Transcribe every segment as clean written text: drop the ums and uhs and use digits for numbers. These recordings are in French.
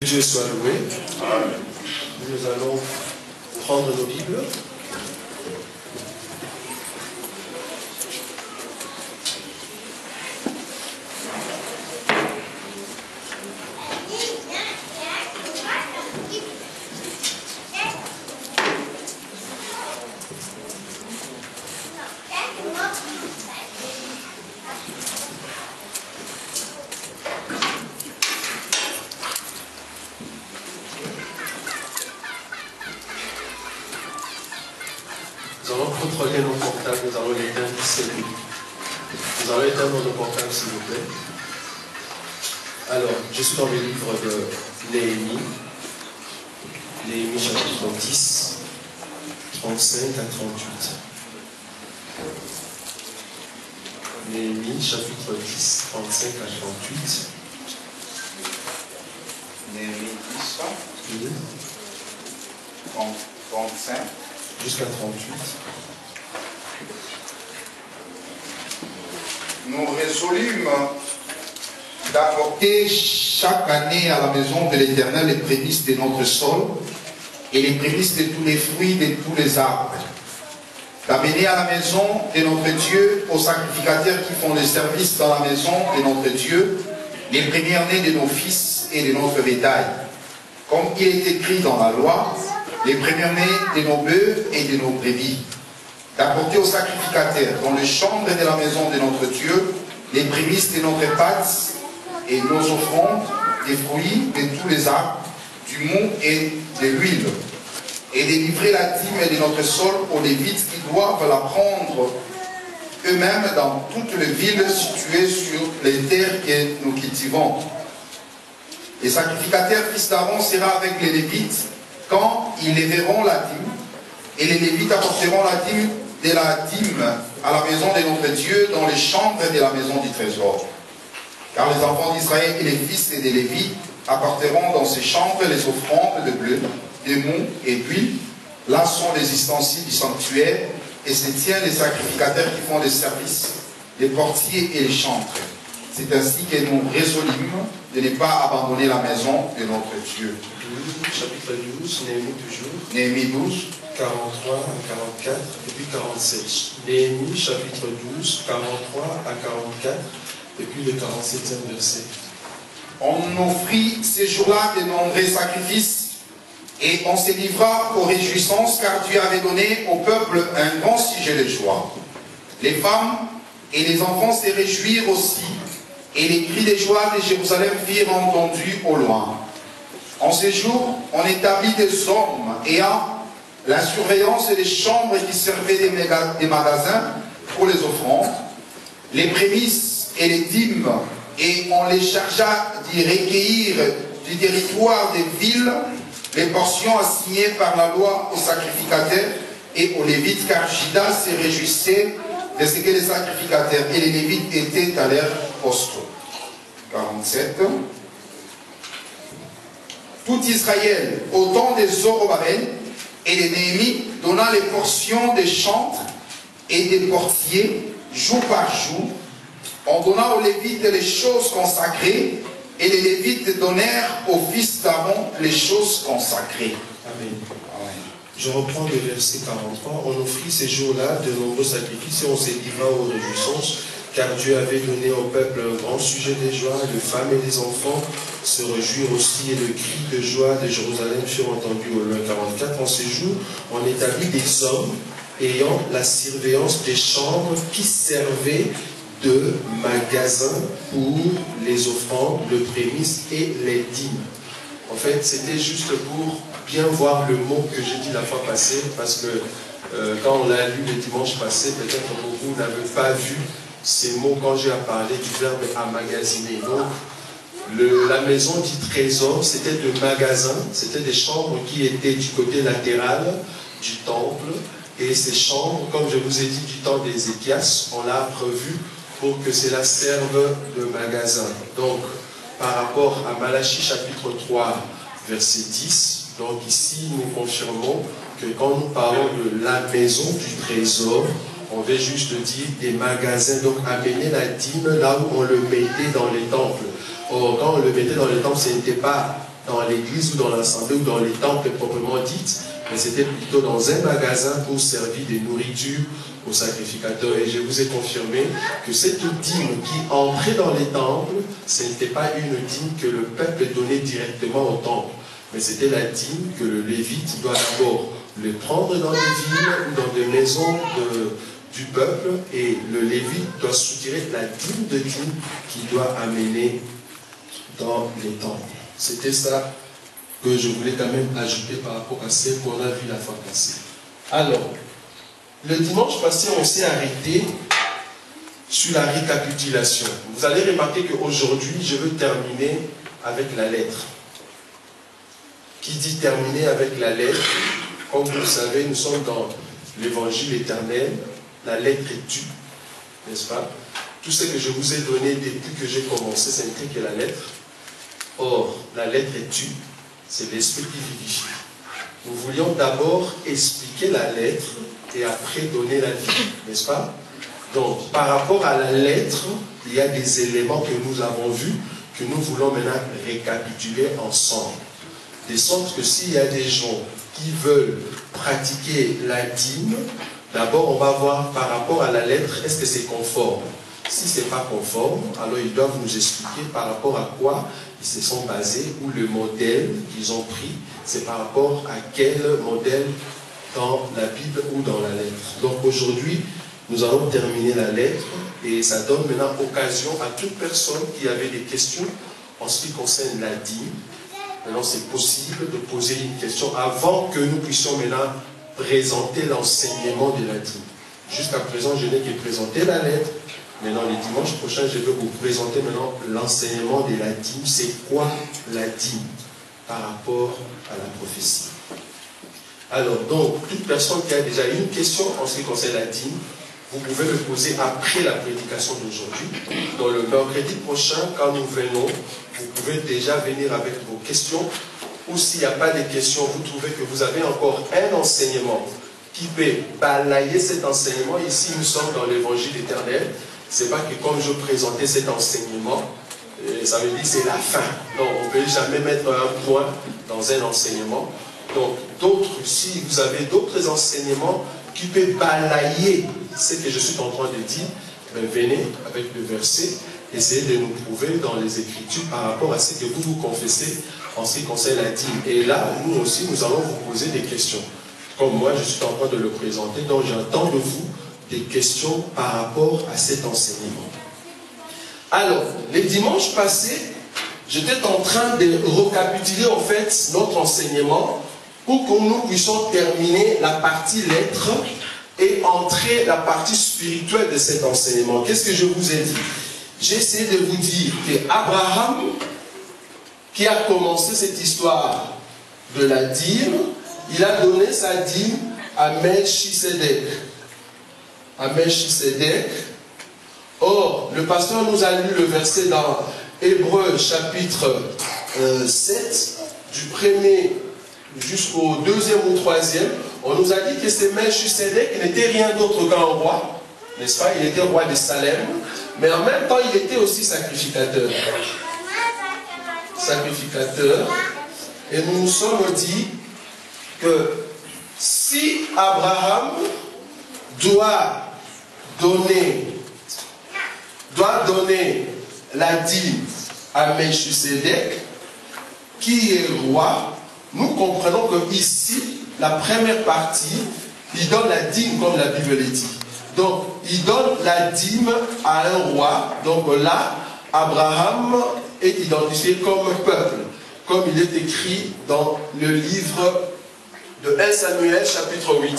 Dieu soit loué. Nous allons prendre nos Bibles. Nous allons contrôler nos portables, nous allons l'éteindre ici. Nous allons éteindre nos portables, s'il vous plaît. Alors, je suis dans le livre de Néhémie. Néhémie chapitre 10, 35 à 38. Néhémie chapitre 10, 35 à 38. Néhémie 10, 35. Jusqu'à 38. Nous résolûmes d'apporter chaque année à la maison de l'Éternel les prémices de notre sol et les prémices de tous les fruits de tous les arbres. D'amener à la maison de notre Dieu, aux sacrificateurs qui font le service dans la maison de notre Dieu, les premiers-nés de nos fils et de notre bétail. Comme il est écrit dans la loi, les premiers-nés de nos bœufs et de nos brebis, d'apporter aux sacrificateurs dans les chambres de la maison de notre Dieu les prémices de notre pâte et nos offrandes, des fruits de tous les arbres, du mou et de l'huile, et de livrer la dîme de notre sol aux Lévites qui doivent la prendre eux-mêmes dans toutes les villes situées sur les terres que nous cultivons. Les sacrificateurs fils d'Aaron sera avec les Lévites quand ils les verront la dîme, et les Lévites apporteront la dîme à la maison de notre Dieu dans les chambres de la maison du trésor. Car les enfants d'Israël et les fils des Lévites apporteront dans ces chambres les offrandes de bleu, de mou et d'huile. Là sont les ustensiles du sanctuaire, et se tiennent les sacrificateurs qui font le service, les portiers et les chantres. C'est ainsi que nous résolûmes de ne pas abandonner la maison de notre Dieu. Chapitre 12, Néhémie toujours. Néhémie 12. 43 à 44 et puis 47. Néhémie chapitre 12, 43 à 44 et puis le 47e verset. On offrit ces jours-là de nombreux sacrifices et on se livra aux réjouissances car Dieu avait donné au peuple un grand sujet de joie. Les femmes et les enfants se réjouirent aussi et les cris de joie de Jérusalem firent entendus au loin. En ces jours, on établit des hommes ayant la surveillance des chambres qui servaient des magasins pour les offrandes, les prémices et les dîmes, et on les chargea d'y recueillir du territoire des villes les portions assignées par la loi aux sacrificateurs et aux Lévites, car Juda se réjouissait de ce que les sacrificateurs et les Lévites étaient à leur poste. 47. Tout Israël, au temps des Zorobabel et de Néhémie, donna les portions des chantres et des portiers jour par jour. On donna aux Lévites les choses consacrées et les Lévites donnèrent aux fils d'Aaron les choses consacrées. Amen. Je reprends le verset 43. On offrit ces jours-là de nombreux sacrifices et on s'est livré aux réjouissances, car Dieu avait donné au peuple un grand sujet de joie. Les femmes et les enfants se réjouirent aussi, et le cri de joie de Jérusalem furent entendus au loin. 44. En ces jours, on établit des hommes ayant la surveillance des chambres qui servaient de magasins pour les offrandes, le prémices et les dîmes. En fait, c'était juste pour bien voir le mot que j'ai dit la fois passée, parce que quand on l'a lu le dimanche passé, peut-être que vous n'avez pas vu ces mots quand j'ai parlé du verbe emmagasiner. Donc, la maison du trésor, c'était de magasins, c'était des chambres qui étaient du côté latéral du temple, et ces chambres, comme je vous ai dit du temps d'Ézéchias, on l'a prévu pour que cela serve de magasin. Donc, par rapport à Malachie chapitre 3, verset 10, donc ici nous confirmons que quand nous parlons de la maison du trésor, on veut juste dire des magasins, donc amener la dîme là où on le mettait dans les temples. Or, quand on le mettait dans les temples, ce n'était pas dans l'église ou dans l'assemblée ou dans les temples proprement dites, mais c'était plutôt dans un magasin pour servir des nourritures aux sacrificateurs. Et je vous ai confirmé que cette dîme qui entrait dans les temples, ce n'était pas une dîme que le peuple donnait directement au temple, mais c'était la dîme que le lévite doit d'abord le prendre dans les villes ou dans des maisons du peuple, et le lévite doit soutirer la dîme de dîme qu'il doit amener dans les temples. C'était ça que je voulais quand même ajouter par rapport à ce qu'on a vu la fois passée. Alors, le dimanche passé, on s'est arrêté sur la récapitulation. Vous allez remarquer qu'aujourd'hui, je veux terminer avec la lettre. Qui dit terminer avec la lettre, comme vous le savez, nous sommes dans l'évangile éternel, la lettre est tue, n'est-ce pas? Tout ce que je vous ai donné depuis que j'ai commencé, ce n'était que la lettre. Or, la lettre est tue, c'est l'esprit qui vivifie. Nous voulions d'abord expliquer la lettre et après donner la vie, n'est-ce pas? Donc, par rapport à la lettre, il y a des éléments que nous avons vus, que nous voulons maintenant récapituler ensemble. De sorte que s'il y a des gens qui veulent pratiquer la dîme, d'abord on va voir par rapport à la lettre, est-ce que c'est conforme? Si ce n'est pas conforme, alors ils doivent nous expliquer par rapport à quoi ils se sont basés, ou le modèle qu'ils ont pris, c'est par rapport à quel modèle dans la Bible ou dans la lettre. Donc aujourd'hui, nous allons terminer la lettre et ça donne maintenant occasion à toute personne qui avait des questions en ce qui concerne la dîme. Maintenant, c'est possible de poser une question avant que nous puissions maintenant présenter l'enseignement de la dîme. Jusqu'à présent, je n'ai que présenté la lettre. Maintenant, le dimanche prochain, je vais vous présenter maintenant l'enseignement de la dîme. C'est quoi la dîme par rapport à la prophétie? Alors, donc, toute personne qui a déjà une question en ce qui concerne la dîme, vous pouvez le poser après la prédication d'aujourd'hui. Dans le mercredi prochain, quand nous venons, vous pouvez déjà venir avec vos questions. Ou s'il n'y a pas de questions, vous trouvez que vous avez encore un enseignement qui peut balayer cet enseignement. Ici, nous sommes dans l'évangile éternel. Ce n'est pas que comme je présentais cet enseignement, ça veut dire que c'est la fin. Non, on ne peut jamais mettre un point dans un enseignement. Donc, d'autres, si vous avez d'autres enseignements qui peuvent balayer ce que je suis en train de dire, ben venez avec le verset, essayez de nous prouver dans les Écritures par rapport à ce que vous vous confessez en ce qui concerne la dîme. Et là, nous aussi, nous allons vous poser des questions. Comme moi, je suis en train de le présenter, donc j'attends de vous des questions par rapport à cet enseignement. Alors, les dimanches passés, j'étais en train de récapituler en fait notre enseignement pour que nous puissions terminer la partie lettres et entrer la partie spirituelle de cet enseignement. Qu'est-ce que je vous ai dit? J'ai essayé de vous dire qu'Abraham, qui a commencé cette histoire de la dîme, il a donné sa dîme à Melchisedec. À Melchisedec. Or, le pasteur nous a lu le verset dans Hébreux chapitre 7, du 1er jusqu'au 2e ou 3e. On nous a dit que c'est Melchisedec n'était rien d'autre qu'un roi, n'est-ce pas? Il était roi de Salem, mais en même temps, il était aussi sacrificateur. Sacrificateur. Et nous nous sommes dit que si Abraham doit donner la dîme à Melchisedec, qui est roi, nous comprenons que ici, la première partie, il donne la dîme comme la Bible le dit. Donc, il donne la dîme à un roi. Donc là, Abraham est identifié comme peuple, comme il est écrit dans le livre de 1 Samuel chapitre 8.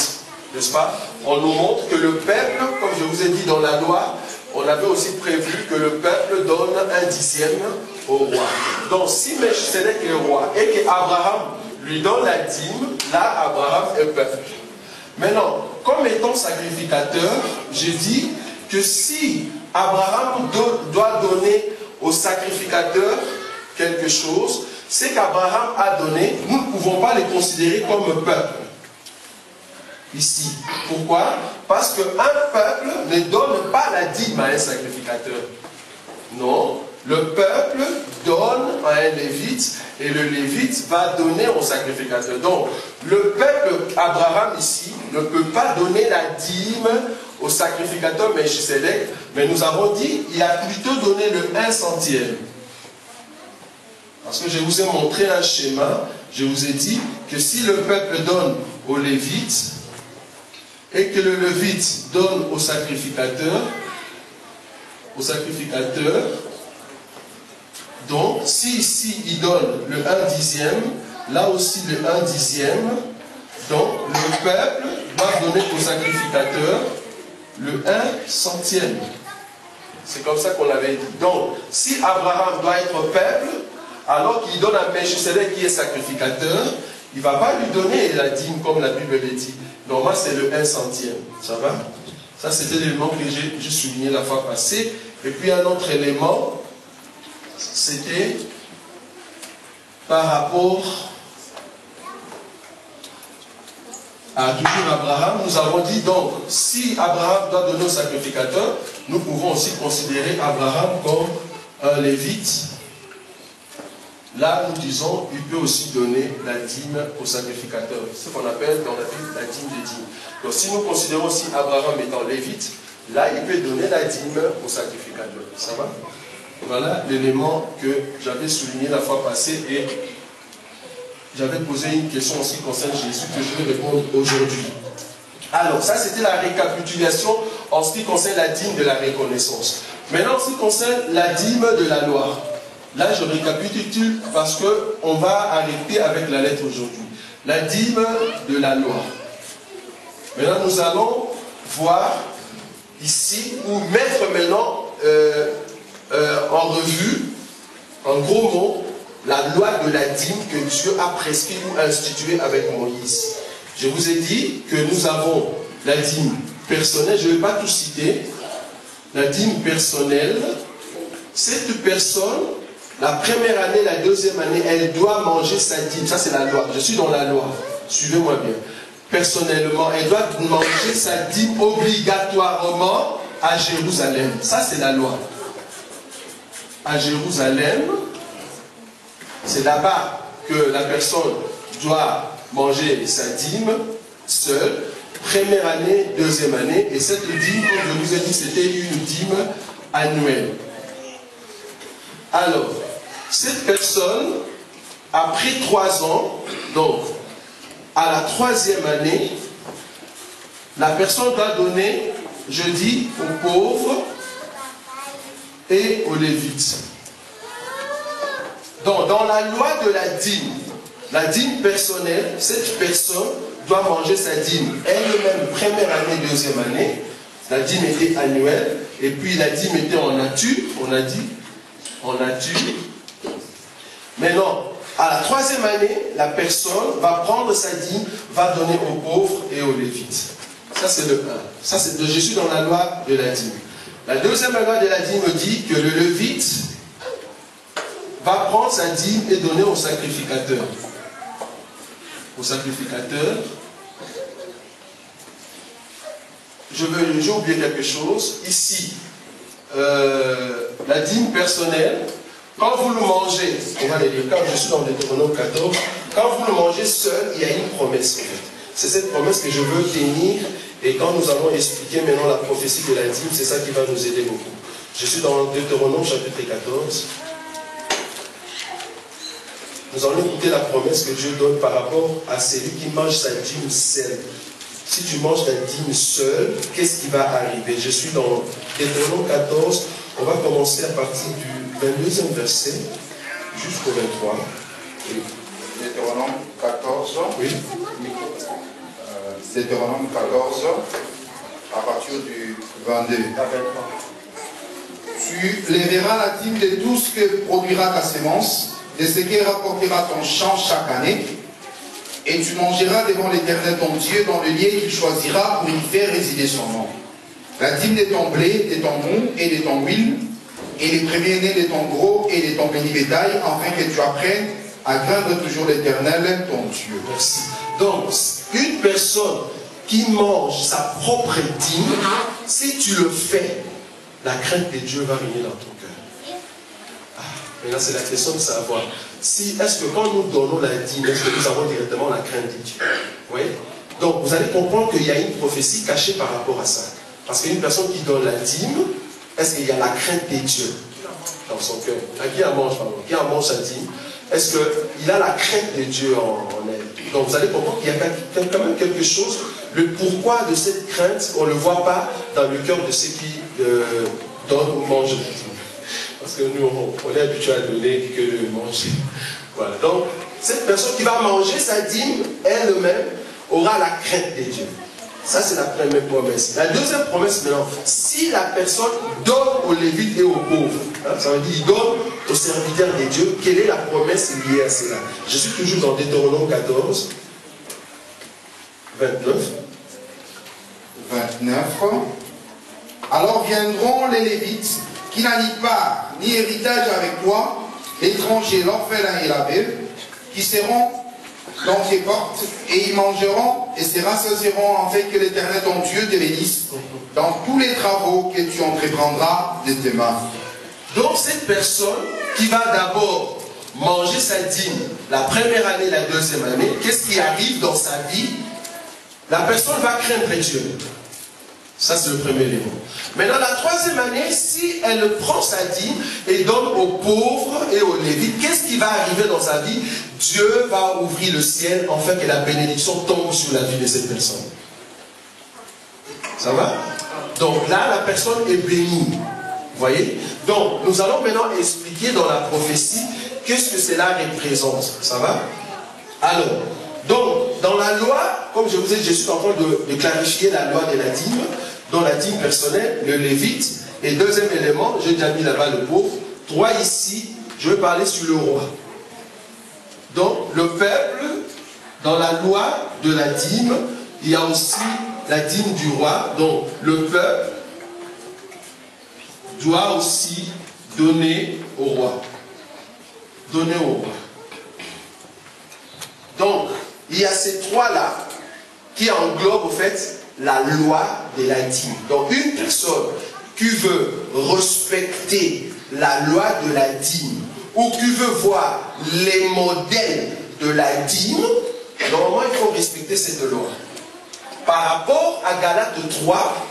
N'est-ce pas? On nous montre que le peuple, comme je vous ai dit dans la loi, on avait aussi prévu que le peuple donne un dixième au roi. Donc si Melchisedec est roi et qu'Abraham lui donne la dîme, là Abraham est peuple. Maintenant, comme étant sacrificateur, j'ai dit que si Abraham doit donner au sacrificateur quelque chose, c'est qu'Abraham a donné, nous ne pouvons pas les considérer comme peuple. Ici. Pourquoi? Parce qu'un peuple ne donne pas la dîme à un sacrificateur. Non. Le peuple donne à un lévite et le Lévite va donner au sacrificateur. Donc, le peuple Abraham ici ne peut pas donner la dîme au sacrificateur Melchisedec, mais nous avons dit qu'il a plutôt donné le 1/100. Parce que je vous ai montré un schéma, je vous ai dit que si le peuple donne au Lévite, et que le Lévite donne au sacrificateur, donc si ici il donne le 1/10, là aussi le 1/10, donc le peuple doit donner au sacrificateur le 1/100. C'est comme ça qu'on l'avait dit. Donc si Abraham doit être peuple, alors qu'il donne à Melchisedec qui est sacrificateur, il ne va pas lui donner la dîme comme la Bible le dit. Normalement, c'est le 1/100. Ça va? Ça, c'était l'élément que j'ai souligné la fois passée. Et puis, un autre élément, c'était par rapport à toujours Abraham. Nous avons dit, donc, si Abraham doit donner au sacrificateur, nous pouvons aussi considérer Abraham comme un lévite. Là, nous disons, il peut aussi donner la dîme au sacrificateur. Ce qu'on appelle dans la Bible la dîme des dîmes. Donc, si nous considérons aussi Abraham étant lévite, là, il peut donner la dîme au sacrificateur. Ça va? Voilà l'élément que j'avais souligné la fois passée et j'avais posé une question en ce qui concerne Jésus que je vais répondre aujourd'hui. Alors, ça, c'était la récapitulation en ce qui concerne la dîme de la reconnaissance. Maintenant, en ce qui concerne la dîme de la loi. Là, je récapitule parce qu'on va arrêter avec la lettre aujourd'hui. La dîme de la loi. Maintenant, nous allons voir ici, ou mettre maintenant en revue, en gros mots, la loi de la dîme que Dieu a prescrit ou instituée avec Moïse. Je vous ai dit que nous avons la dîme personnelle, je ne vais pas tout citer. La dîme personnelle, cette personne, la première année, la deuxième année, elle doit manger sa dîme. Ça, c'est la loi. Je suis dans la loi. Suivez-moi bien. Personnellement, elle doit manger sa dîme obligatoirement à Jérusalem. Ça, c'est la loi. À Jérusalem, c'est là-bas que la personne doit manger sa dîme seule. Première année, deuxième année. Et cette dîme, comme je vous ai dit, c'était une dîme annuelle. Alors, cette personne, après 3 ans, donc à la 3e année, la personne doit donner, je dis, aux pauvres et aux lévites. Donc, dans la loi de la dîme personnelle, cette personne doit manger sa dîme elle-même, première année, deuxième année. La dîme était annuelle, et puis la dîme était en nature, on a dit, en nature. Maintenant, à la 3e année, la personne va prendre sa dîme, va donner aux pauvres et aux lévites. Ça, c'est le 1. Ça, c'est de Jésus dans la loi de la dîme. La 2e loi de la dîme dit que le lévite va prendre sa dîme et donner au sacrificateur. Au sacrificateur. J'ai oublié quelque chose. Ici, la dîme personnelle, quand vous le mangez, on va les dire, quand je suis dans Deutéronome 14, quand vous le mangez seul, il y a une promesse. C'est cette promesse que je veux tenir, et quand nous allons expliquer maintenant la prophétie de la dîme, c'est ça qui va nous aider beaucoup. Je suis dans Deutéronome chapitre 14. Nous allons écouter la promesse que Dieu donne par rapport à celui qui mange sa dîme seul. Si tu manges ta dîme seul, qu'est-ce qui va arriver? Je suis dans Deutéronome 14, on va commencer à partir du 22e verset jusqu'au 23. Oui. Deutéronome 14. Oui. Deutéronome 14, à partir du 22. Tu lèveras la dîme de tout ce que produira ta sémence, de ce que rapportera ton champ chaque année, et tu mangeras devant l'Éternel ton Dieu dans le lieu qu'il choisira pour y faire résider son nom. La dîme de ton blé, de ton mou et de ton huile, et les premiers-nés de ton gros et de ton béni bétail, afin que tu apprennes à craindre toujours l'Éternel ton Dieu. Merci. Donc, une personne qui mange sa propre dîme, si tu le fais, la crainte de Dieu va régner dans ton cœur. Maintenant, c'est la question de savoir si, est-ce que quand nous donnons la dîme, est-ce que nous avons directement la crainte de Dieu? Oui. Donc, vous allez comprendre qu'il y a une prophétie cachée par rapport à ça. Parce qu'une personne qui donne la dîme, est-ce qu'il y a la crainte de Dieu dans son cœur? Qui en mange, pardon, qui en mange sa dîme? Est-ce qu'il a la crainte de Dieu en elle? Donc, vous allez comprendre qu'il y a quand même quelque chose. Le pourquoi de cette crainte, on ne le voit pas dans le cœur de ceux qui donnent ou mangent la dîme. Parce que nous, on est habitué à donner que de manger. Voilà. Donc, cette personne qui va manger sa dîme, elle-même, aura la crainte de Dieu. Ça, c'est la première promesse. La deuxième promesse, maintenant, si la personne donne aux Lévites et aux pauvres, hein, ça veut dire qu'il donne aux serviteurs de Dieu, quelle est la promesse liée à cela? Je suis toujours dans Deutéronome 14, 29. 29. Alors viendront les Lévites, qui n'a ni part ni héritage avec toi, l'étranger, l'orphelin et la veuve, qui seront dans tes portes, et ils mangeront et se rassasieront, en fait que l'Éternel ton Dieu te bénisse dans tous les travaux que tu entreprendras de tes mains. Donc cette personne qui va d'abord manger sa dîme la première année, la deuxième année, qu'est-ce qui arrive dans sa vie? La personne va craindre Dieu. Ça, c'est le premier élément. Maintenant, la troisième année, si elle prend sa dîme et donne aux pauvres et aux lévites, qu'est-ce qui va arriver dans sa vie? Dieu va ouvrir le ciel, afin que la bénédiction tombe sur la vie de cette personne. Ça va? Donc là, la personne est bénie. Vous voyez? Donc, nous allons maintenant expliquer dans la prophétie qu'est-ce que cela représente. Ça va? Alors, donc, dans la loi, comme je vous ai dit, je suis en train de clarifier la loi de la dîme, dans la dîme personnelle, le lévite, et deuxième élément, j'ai déjà mis là-bas le pauvre. Trois ici, je vais parler sur le roi. Donc, le peuple, dans la loi de la dîme, il y a aussi la dîme du roi. Donc, le peuple doit aussi donner au roi. Donner au roi. Donc, il y a ces trois-là qui englobent, au fait, la loi de la dîme. Donc, une personne qui veut respecter la loi de la dîme ou qui veut voir les modèles de la dîme, normalement, il faut respecter cette loi. Par rapport à Galates 3,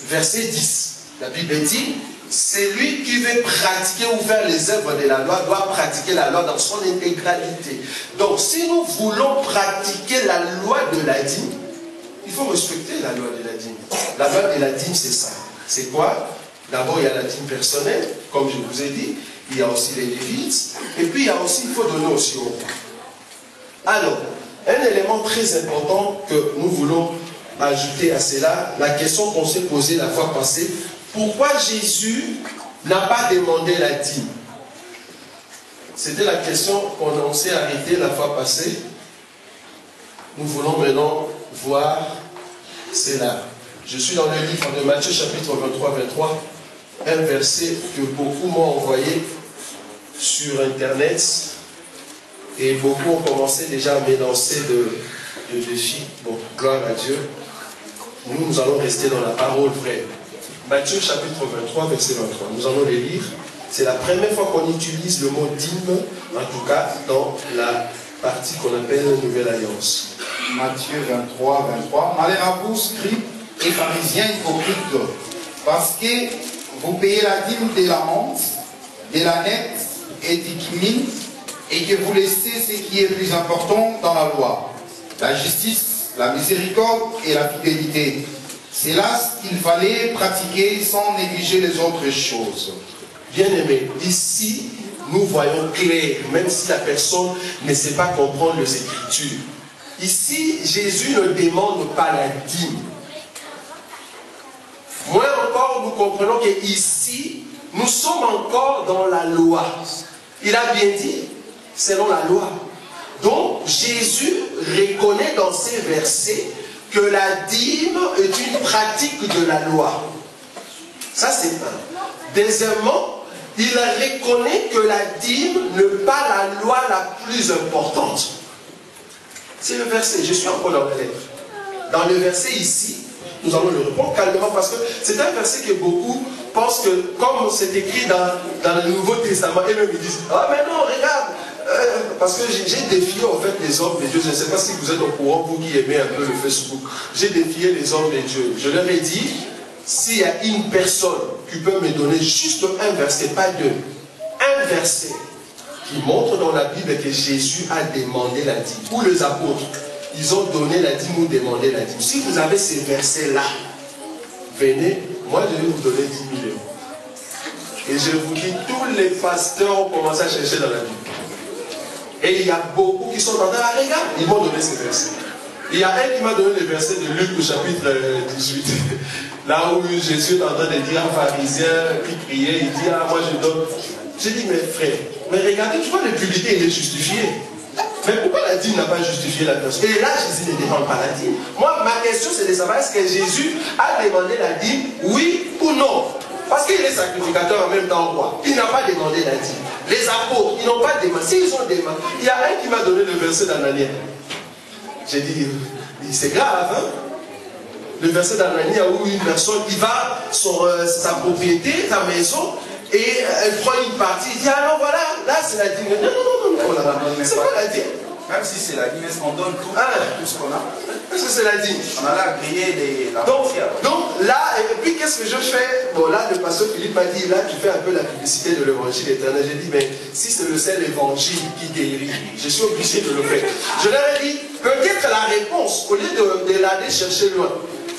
verset 10, la Bible dit, celui qui veut pratiquer ou faire les œuvres de la loi doit pratiquer la loi dans son intégralité. Donc, si nous voulons pratiquer la loi de la dîme, il faut respecter la loi de la dîme. La loi de la dîme, c'est ça. C'est quoi? D'abord, il y a la dîme personnelle, comme je vous ai dit. Il y a aussi les lévites. Et puis, il y a aussi, il faut donner aussi au roi. Alors, un élément très important que nous voulons ajouter à cela, la question qu'on s'est posée la fois passée, pourquoi Jésus n'a pas demandé la dîme? C'était la question qu'on s'est arrêté la fois passée. Nous voulons maintenant voir cela. Je suis dans le livre de Matthieu chapitre 23, un verset que beaucoup m'ont envoyé sur Internet et beaucoup ont commencé déjà à m'énoncer de défis. Bon, gloire à Dieu. Nous allons rester dans la parole vraie. Matthieu chapitre 23, verset 23. Nous allons les lire. C'est la première fois qu'on utilise le mot dîme, en tout cas dans la partie qu'on appelle la Nouvelle Alliance. Matthieu 23, 23. Malheur à vous, scribes et pharisiens hypocrites, parce que vous payez la dîme de la menthe, de la nette et du cumin, et que vous laissez ce qui est plus important dans la loi, la justice, la miséricorde et la fidélité. C'est là ce qu'il fallait pratiquer sans négliger les autres choses. Bien-aimés, ici, nous voyons clair, même si la personne ne sait pas comprendre les Écritures. Ici, Jésus ne demande pas la dîme. Moins encore, nous comprenons qu'ici, nous sommes encore dans la loi. Il a bien dit, selon la loi. Donc, Jésus reconnaît dans ces versets que la dîme est une pratique de la loi. Ça, c'est un. Deuxièmement, il reconnaît que la dîme n'est pas la loi la plus importante. C'est le verset, je suis encore dans le lettre. Dans le verset ici, nous allons le répondre calmement parce que c'est un verset que beaucoup pensent que, comme c'est écrit dans le Nouveau Testament, eux-mêmes ils disent, ah mais non, regarde, parce que j'ai défié en fait les hommes de Dieu. Je ne sais pas si vous êtes au courant, vous qui aimez un peu le Facebook. J'ai défié les hommes de Dieu. Je leur ai dit, s'il y a une personne qui peut me donner juste un verset, pas deux, un verset qui montre dans la Bible que Jésus a demandé la dîme, ou les apôtres, ils ont donné la dîme ou demandé la dîme. Si vous avez ces versets-là, venez, moi je vais vous donner 10 000 euros. Et je vous dis, tous les pasteurs ont commencé à chercher dans la Bible. Et il y a beaucoup qui sont en train de regarder, ils m'ont donné ces versets. Il y a un qui m'a donné le verset de Luc au chapitre 18. Là où Jésus est en train de dire à un pharisien qui priait, il dit, ah moi je donne. J'ai dit, mais frère, mais regardez, tu vois le publicité, il est justifié. Mais pourquoi la dîme n'a pas justifié la personne? Et là, Jésus ne demande pas la dîme. Moi, ma question, c'est de savoir est-ce que Jésus a demandé la dîme, oui ou non? Parce qu'il est sacrificateur en même temps roi. Il n'a pas demandé la dîme. Les apôtres, ils n'ont pas demandé. S'ils ont demandé, il y a un qui m'a donné le verset d'Anania. J'ai dit, c'est grave, hein? Le verset d'Anania où une personne, il va sur sa propriété, sa maison, et elle prend une partie, il dit, ah non, voilà, là c'est la dîme. Non, c'est pas la dîme. Même si c'est la dîme, est-ce qu'on donne tout, tout ce qu'on a? Est-ce que c'est la dîme? On a là grillé la donc là, et puis qu'est-ce que je fais? Bon là, le pasteur Philippe m'a dit, là tu fais un peu la publicité de l'évangile éternel. J'ai dit, mais si c'est le seul évangile qui guérit, je suis obligé de le faire. Je leur ai dit, peut-être la réponse, au lieu de l'aller chercher loin,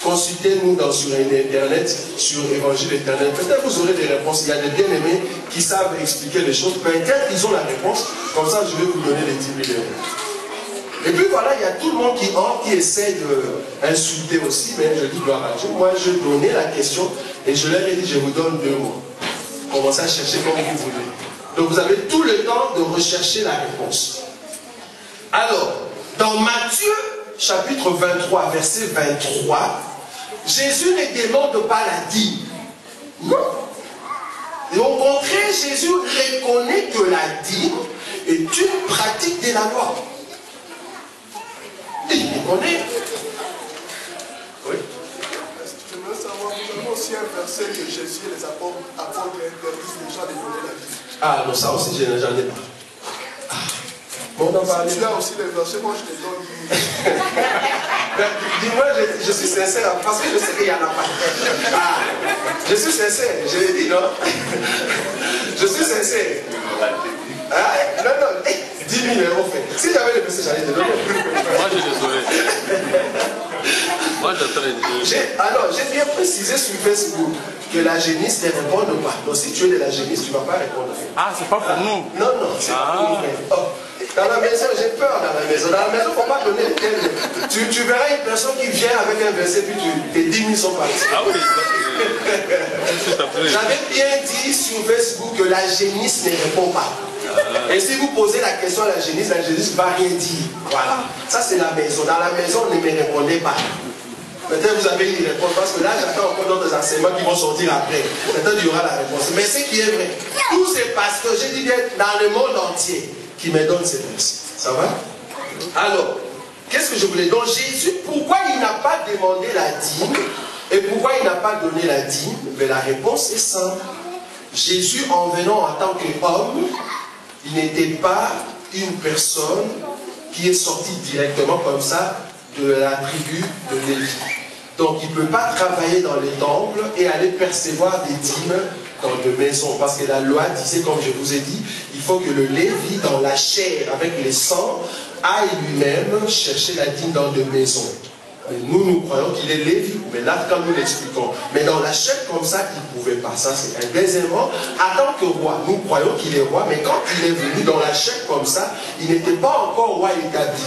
consultez-nous sur Internet, sur Évangile éternel. Peut-être vous aurez des réponses. Il y a des bien-aimés qui savent expliquer les choses. Peut-être qu'ils ont la réponse. Comme ça, je vais vous donner les 10 000 euros. Et puis voilà, il y a tout le monde qui essaie d'insulter aussi. Mais je dis gloire à Dieu. Moi, je donnais la question et je leur ai dit, je vous donne 2 mots. Commencez à chercher comme vous voulez. Donc vous avez tout le temps de rechercher la réponse. Alors, dans Matthieu, chapitre 23, verset 23, Jésus ne demande pas la dîme. Non. Et au contraire, Jésus reconnaît que la dîme est une pratique de la loi. Il reconnaît. Oui. J'aimerais savoir, vous avez aussi un verset que Jésus et les apôtres interdisent les gens de donner la dîme. Ah non, ça aussi, j'en ai pas. Bon, si tu as aussi des versets, moi je te donne. Dis-moi, je suis sincère, parce que je sais qu'il n'y en a pas. Ah, je suis sincère, je l'ai dit, non? Je suis sincère. Ah, non, non, 10 000 euros fait. Si j'avais le verset, j'allais te donner. Moi, je suis désolé. Moi, alors, j'ai bien précisé sur Facebook que la génisse ne répond pas. Donc, si tu es de la génisse, tu ne vas pas répondre. Ah, c'est pas pour nous. Non, non, c'est pas pour nous. Oh. Dans la maison, j'ai peur dans la maison. Dans la maison, il ne faut pas donner tu verras une personne qui vient avec un verset, puis tes 10 000 sont partis. Ah oui. J'avais bien dit sur Facebook que la génisse ne répond pas. Et si vous posez la question à la génisse ne va rien dire. Voilà. Ça, c'est la maison. Dans la maison, ne me répondez pas. Peut-être vous avez une réponse, parce que là, j'attends encore d'autres enseignements qui vont sortir après. Peut-être il y aura la réponse. Mais ce qui est vrai, tous ces pasteurs, je dis bien, dans le monde entier, qui me donnent ces versets. Ça va? Alors, qu'est-ce que je voulais? Donc, Jésus, pourquoi il n'a pas demandé la dîme et pourquoi il n'a pas donné la dîme? Mais la réponse est simple. Jésus, en venant en tant qu'homme, il n'était pas une personne qui est sortie directement comme ça de la tribu de Lévi. Donc il ne peut pas travailler dans les temples et aller percevoir des dîmes dans de maisons. Parce que la loi disait, comme je vous ai dit, il faut que le Lévi, dans la chair, avec les sangs, aille lui-même chercher la dîme dans de maisons. Mais nous croyons qu'il est Lévi. Mais là, quand nous l'expliquons. Mais dans la chair comme ça, il ne pouvait pas. Ça, c'est un. Deuxièmement, en tant que roi, nous croyons qu'il est roi, mais quand il est venu dans la chair comme ça, il n'était pas encore roi établi.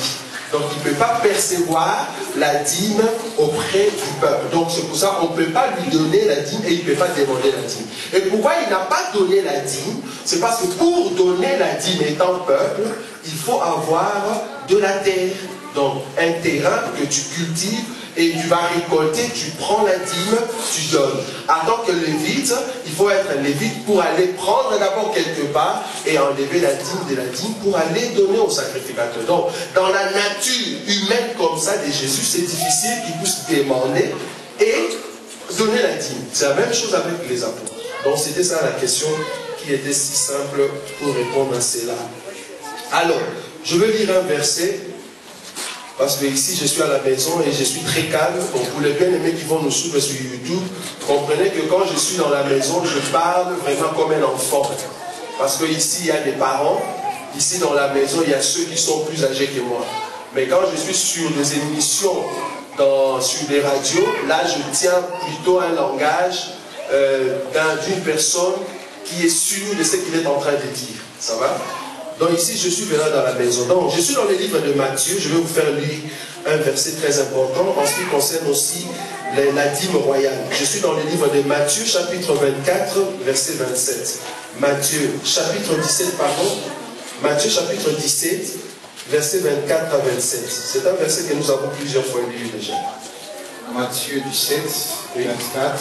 Donc il ne peut pas percevoir la dîme auprès du peuple. Donc c'est pour ça qu'on ne peut pas lui donner la dîme et il ne peut pas demander la dîme. Et pourquoi il n'a pas donné la dîme? C'est parce que pour donner la dîme étant peuple, il faut avoir de la terre. Donc un terrain que tu cultives et tu vas récolter, tu prends la dîme, tu donnes. En tant que lévite, il faut être un lévite pour aller prendre d'abord quelque part et enlever la dîme de la dîme pour aller donner au sacrificateur. Donc, dans la nature humaine comme ça de Jésus, c'est difficile qu'il puisse demander et donner la dîme. C'est la même chose avec les apôtres. Donc c'était ça la question qui était si simple pour répondre à cela. Alors, je veux lire un verset, parce que ici je suis à la maison et je suis très calme. Donc pour les bien-aimés qui vont nous suivre sur YouTube, comprenez que quand je suis dans la maison, je parle vraiment comme un enfant. Parce que ici il y a des parents, ici dans la maison il y a ceux qui sont plus âgés que moi. Mais quand je suis sur des émissions, sur des radios, là je tiens plutôt un langage d'une personne qui est sûre de ce qu'il est en train de dire. Ça va? Donc ici je suis vraiment dans la maison. Donc je suis dans le livre de Matthieu. Je vais vous faire lire un verset très important en ce qui concerne aussi la dîme royale. Je suis dans le livre de Matthieu chapitre 24 verset 27. Matthieu chapitre 17 pardon. Matthieu chapitre 17 verset 24 à 27. C'est un verset que nous avons plusieurs fois lu déjà. Matthieu 17, 24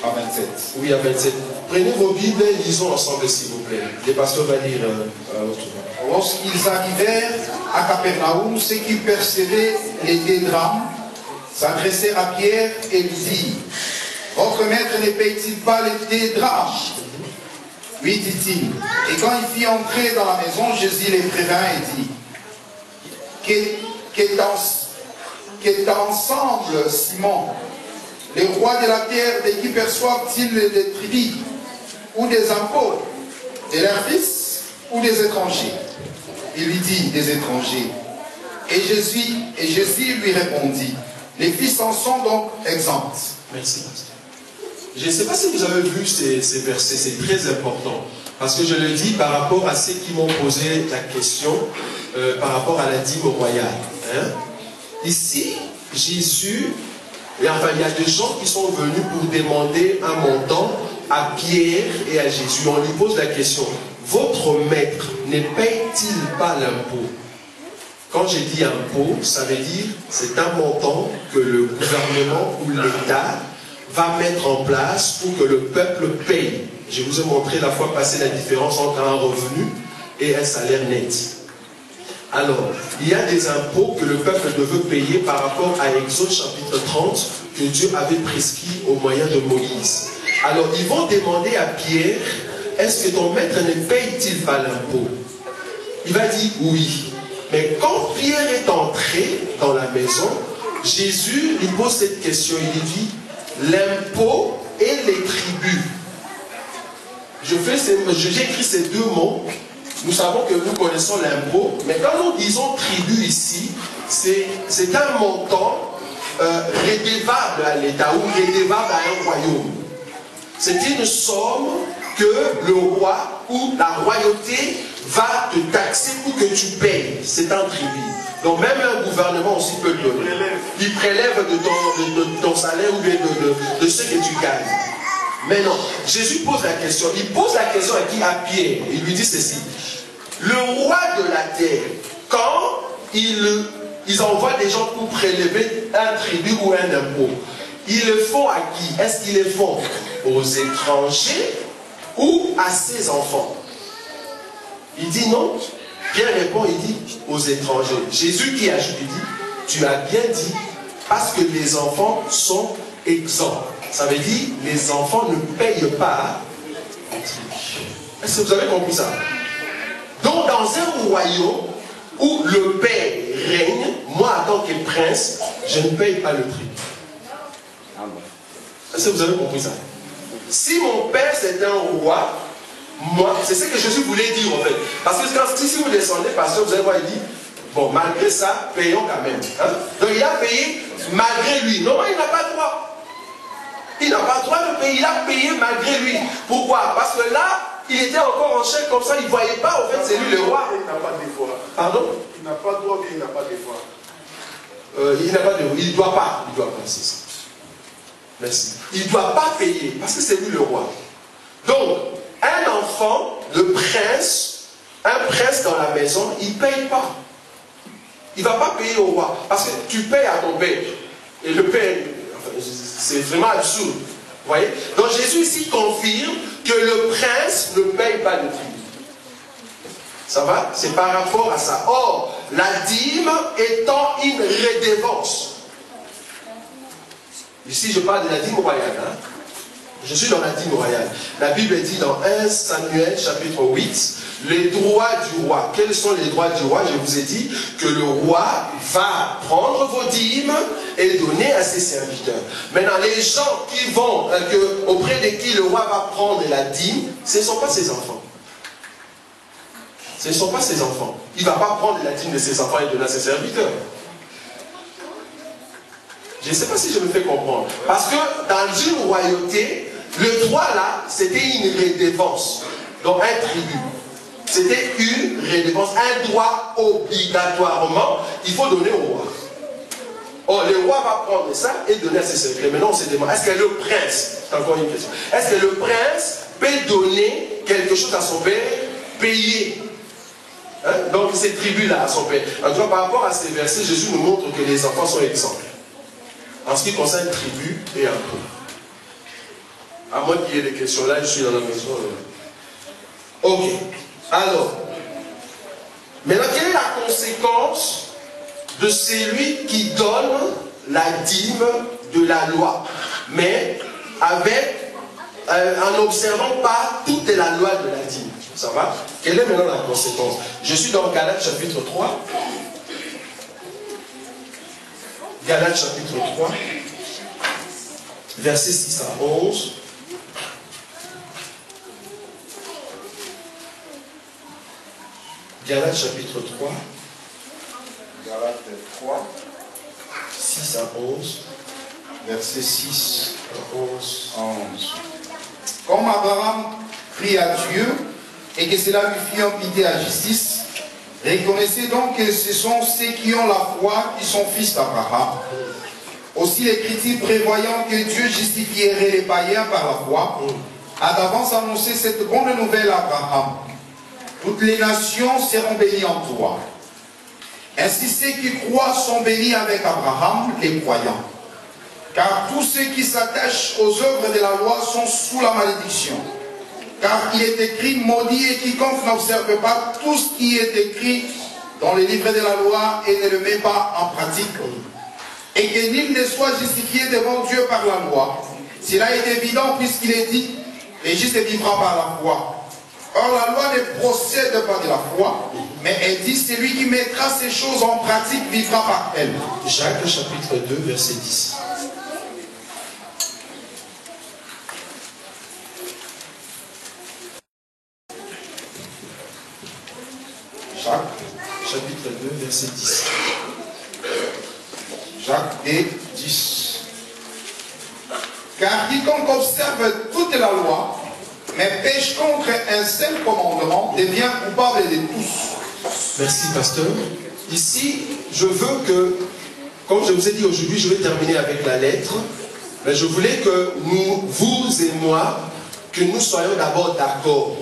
à 27. Oui, à 27. Prenez vos Bibles et lisons ensemble, s'il vous plaît. Les pasteurs vont lire autrement. Lorsqu'ils arrivèrent à Capernaum, ceux qui percevaient les tédrames s'adressèrent à Pierre et lui dirent: votre maître ne paye-t-il pas les tédrames? Oui, dit-il. Et quand il fit entrer dans la maison, Jésus les prévint et dit: qu'est ensemble, Simon? Les rois de la terre, de qui perçoivent-ils des tribus ou des impôts? De leurs fils ou des étrangers? Il lui dit: des étrangers. Et Jésus lui répondit: les fils en sont donc exempts. Merci, pasteur. Je ne sais pas si vous avez vu ces versets, c'est très important. Parce que je le dis par rapport à ceux qui m'ont posé la question par rapport à la dîme royale. Hein? Ici, Jésus, enfin, il y a des gens qui sont venus pour demander un montant à Pierre et à Jésus. On lui pose la question: votre maître ne paye-t-il pas l'impôt? Quand j'ai dit impôt, ça veut dire c'est un montant que le gouvernement ou l'État va mettre en place pour que le peuple paye. Je vous ai montré la fois passée la différence entre un revenu et un salaire net. Alors, il y a des impôts que le peuple devait payer par rapport à Exode chapitre 30 que Dieu avait prescrit au moyen de Moïse. Alors, ils vont demander à Pierre: est-ce que ton maître ne paye-t-il pas l'impôt? Il va dire oui. Mais quand Pierre est entré dans la maison, Jésus lui pose cette question. Il lui dit: l'impôt et les tribus. J'ai écrit ces deux mots. Nous savons que nous connaissons l'impôt, mais quand nous disons tribu ici, c'est un montant redevable à l'État ou redevable à un royaume. C'est une somme que le roi ou la royauté va te taxer pour que tu payes. C'est un tribut. Donc même un gouvernement aussi peut le donner. Il prélève de ton salaire ou bien de ce que tu gagnes. Mais non, Jésus pose la question. Il pose la question à qui? À Pierre. Il lui dit ceci: le roi de la terre, quand ils envoient des gens pour prélever un tribut ou un impôt, ils le font à qui? Est-ce qu'ils le font aux étrangers ou à ses enfants? Il dit non. Pierre répond, il dit aux étrangers. Jésus qui ajoute, il dit: tu as bien dit, parce que les enfants sont exempts. Ça veut dire les enfants ne payent pas. Est-ce que vous avez compris ça? Donc dans un royaume où le père règne, moi en tant que prince, je ne paye pas le tribut. Est-ce que vous avez compris ça? Si mon père c'est un roi, moi, c'est ce que Jésus voulait dire en fait. Parce que si vous descendez, pasteur, vous allez voir, il dit: bon, malgré ça, payons quand même. Hein? Donc il a payé malgré lui. Non, il n'a pas le droit. Il n'a pas le droit de payer. Il a payé malgré lui. Pourquoi? Parce que là, il était encore en chèque comme ça, il ne voyait pas, en fait, c'est lui le roi. Il n'a pas de devoir. Pardon? Il n'a pas de droit, mais il n'a pas de devoir. Il n'a pas de devoir. Il ne doit pas. Il ne doit pas, c'est ça. Merci. Il ne doit pas payer, parce que c'est lui le roi. Donc, un enfant, le prince, un prince dans la maison, il ne paye pas. Il ne va pas payer au roi. Parce que tu payes à ton père. Et le père, c'est vraiment absurde. Vous voyez? Donc Jésus ici confirme que le prince ne paye pas de tribut. Ça va? C'est par rapport à ça. Or, la dîme étant une redevance. Ici, je parle de la dîme royale. Hein? Je suis dans la dîme royale. La Bible dit dans 1 Samuel chapitre 8, les droits du roi. Quels sont les droits du roi? Je vous ai dit que le roi va prendre vos dîmes et donner à ses serviteurs. Maintenant, les gens qui vont, auprès de qui le roi va prendre la dîme, ce ne sont pas ses enfants. Ce ne sont pas ses enfants. Il ne va pas prendre la dîme de ses enfants et donner à ses serviteurs. Je ne sais pas si je me fais comprendre. Parce que dans une royauté, le droit là, c'était une redevance. Donc un tribut. C'était une redevance, un droit obligatoirement, il faut donner au roi. Or, le roi va prendre ça et donner à ses serviteurs. Maintenant, on se demande, est-ce que le prince, c'est encore une question, est-ce que le prince peut donner quelque chose à son père, payer donc ces tribus-là à son père? En tout cas, par rapport à ces versets, Jésus nous montre que les enfants sont exemples. En ce qui concerne tribu et impôt. À moins qu'il y ait des questions là, je suis dans la maison. Ok. Alors, maintenant, quelle est la conséquence de celui qui donne la dîme de la loi, mais avec, en n'observant pas toute la loi de la dîme? Ça va? Quelle est maintenant la conséquence? Je suis dans Galates chapitre 3. Galates chapitre 3, versets 6 à 11. Galates chapitre 3. Galates 3. 6 à 11. Verset 6 à 11. 11. Comme Abraham prie à Dieu et que cela lui fit en pitié à justice, reconnaissez donc que ce sont ceux qui ont la foi qui sont fils d'Abraham. Aussi l'Écriture prévoyant que Dieu justifierait les païens par la foi, a d'avance annoncé cette bonne nouvelle à Abraham. Toutes les nations seront bénies en toi. Ainsi ceux qui croient sont bénis avec Abraham, les croyants. Car tous ceux qui s'attachent aux œuvres de la loi sont sous la malédiction. Car il est écrit, maudit et quiconque n'observe pas tout ce qui est écrit dans les livres de la loi et ne le met pas en pratique. Et que nul ne soit justifié devant Dieu par la loi. Cela est évident puisqu'il est dit, le juste vivra par la foi. Or la loi ne procède pas de la foi, mais elle dit, celui qui mettra ces choses en pratique vivra par elle. Jacques chapitre 2 verset 10. Jacques chapitre 2 verset 10. Jacques 2, 10. Car quiconque observe toute la loi, mais pêche contre un seul commandement, devient coupable de tous. Merci, pasteur. Ici, je veux que, comme je vous ai dit aujourd'hui, je vais terminer avec la lettre, mais je voulais que nous, vous et moi, que nous soyons d'abord d'accord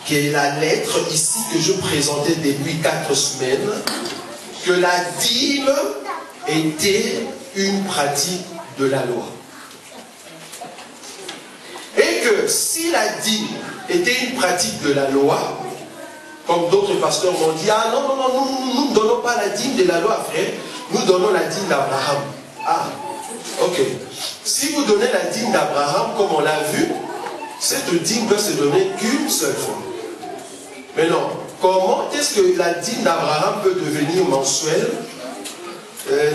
que la lettre ici que je présentais depuis 4 semaines, que la dîme était une pratique de la loi. Et que si la dîme était une pratique de la loi, comme d'autres pasteurs m'ont dit, ah non, non, non, nous ne donnons pas la dîme de la loi, frère, nous donnons la dîme d'Abraham. Ah, ok. Si vous donnez la dîme d'Abraham, comme on l'a vu, cette dîme peut se donner qu'une seule fois. Mais non, comment est-ce que la dîme d'Abraham peut devenir mensuelle?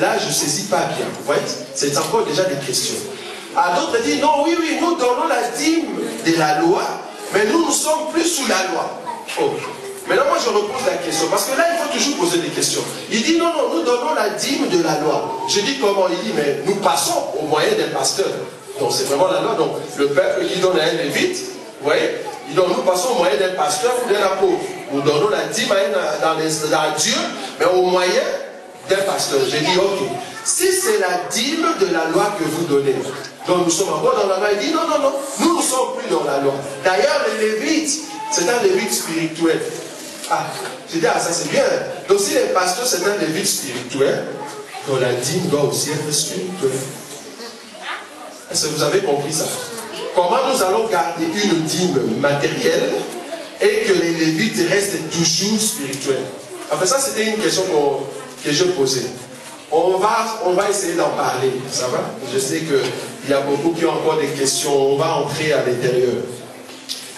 Là, je ne saisis pas bien. Vous voyez, c'est encore déjà des questions. À d'autres disent, non, oui, oui, nous donnons la dîme de la loi, mais nous ne sommes plus sous la loi. Oh. Maintenant, moi, je repose la question, parce que là, il faut toujours poser des questions. Il dit, non, non, nous donnons la dîme de la loi. Je dis, comment? Il dit, mais nous passons au moyen d'un pasteur. Donc, c'est vraiment la loi. Donc, le peuple qui donne à un lévite, vous voyez, donc, nous passons au moyen d'un pasteur ou d'un apôtre. Nous donnons la dîme à Dieu, mais au moyen d'un pasteur. J'ai dit, ok, si c'est la dîme de la loi que vous donnez, donc nous sommes encore dans la loi, il dit, non, non, non, nous ne sommes plus dans la loi. D'ailleurs, le lévite, c'est un lévite spirituel. Ah, j'ai dit, ah, ça c'est bien. Donc, si le pasteur, c'est un lévite spirituel, donc la dîme doit aussi être spirituelle. Est-ce que vous avez compris ça? Comment nous allons garder une dîme matérielle et que les lévites restent toujours spirituels? Enfin, ça, c'était une question que je posais. On va essayer d'en parler, ça va? Je sais qu'il Il y a beaucoup qui ont encore des questions. On va entrer à l'intérieur.